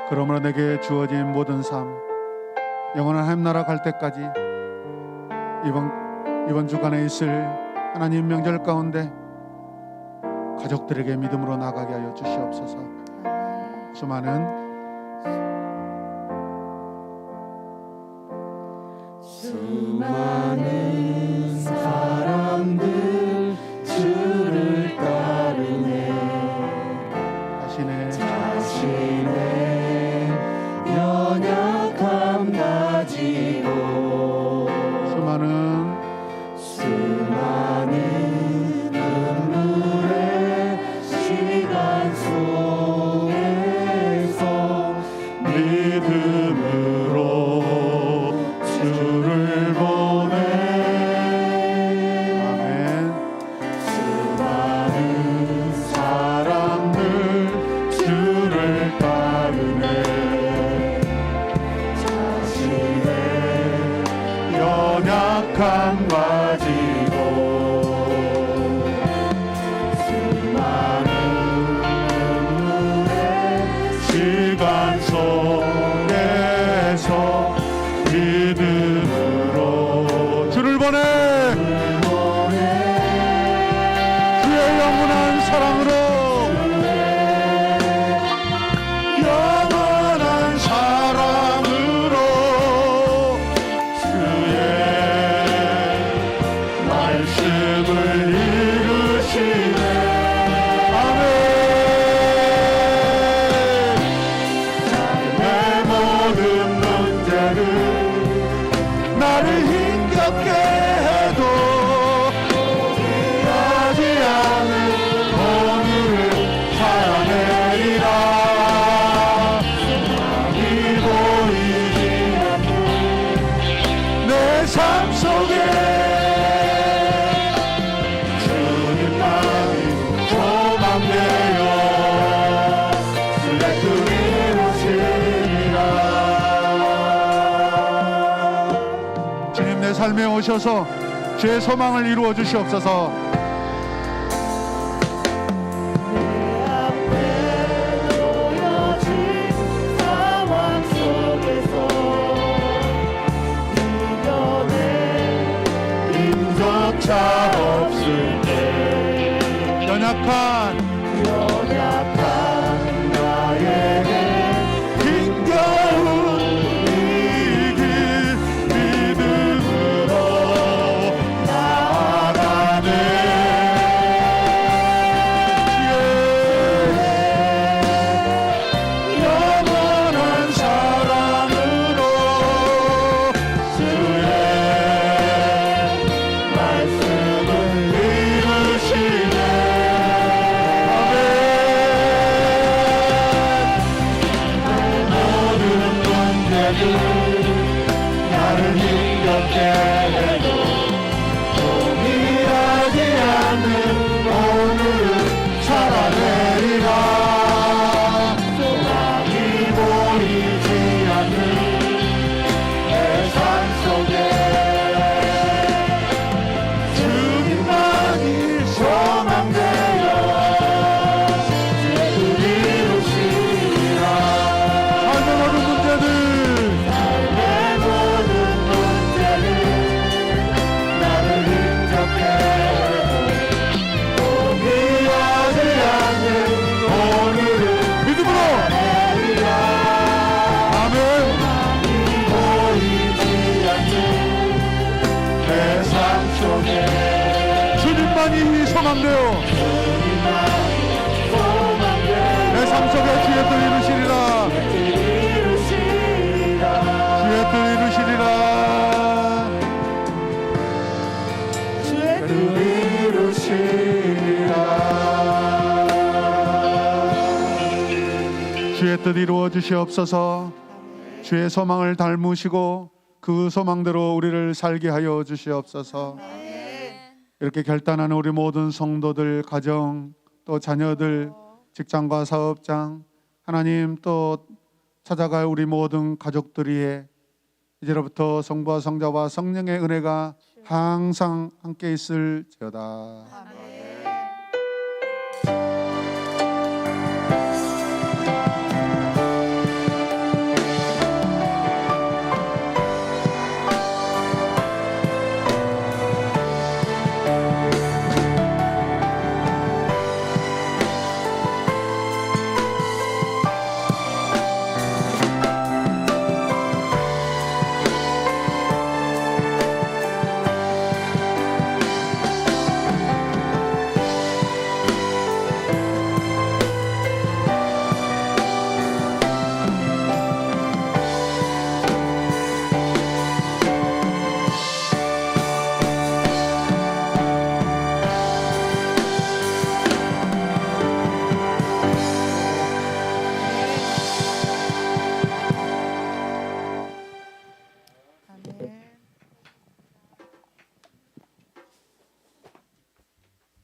그러므로 내게 주어진 모든 삶, 영원한 하나님 나라 갈 때까지 이번 주간에 있을 하나님 명절 가운데 가족들에게 믿음으로 나가게 하여 주시옵소서. 수많은 사람들 주를 따르네. 자신의 연약함 가지고 수많은 눈물의 시간 속에서 믿음으로 주를 보내 삶에 오셔서 주의 소망을 이루어 주시옵소서. 내 앞에 놓여진 상황 속에서 이겨내 힘조차 없을 때 연약한 나에게 힘겨운 이길 믿음으로 나아가네. 영원한 사랑으로 주의 말씀을 이루시네. 나를 힘겹게 해도 포기하지 않는 오늘을 살아내리라. 소망이 보이지 않는 내 삶 속에 주님만이 소망되어 주의 이루시리라. 삶의 모든 문제들 내 모든 문제는 나를 힘겹게 해도 포기하지 않는 오늘을 믿음으로 내리라. 아멘. 보이지 않는 내 삶 속에 주님만이 소망되어 내 삶 속에 주의 뜻 이루시리라. 이루시리라. 주의 뜻 이루시리라. 주의 뜻 이루시리라. 주의 뜻 이루어 주시옵소서. 주의 소망을 닮으시고 그 소망대로 우리를 살게 하여 주시옵소서. 이렇게 결단하는 우리 모든 성도들, 가정, 또 자녀들, 직장과 사업장, 하나님 또 찾아갈 우리 모든 가족들이 이제로부터 성부와 성자와 성령의 은혜가 항상 함께 있을지어다. 아멘.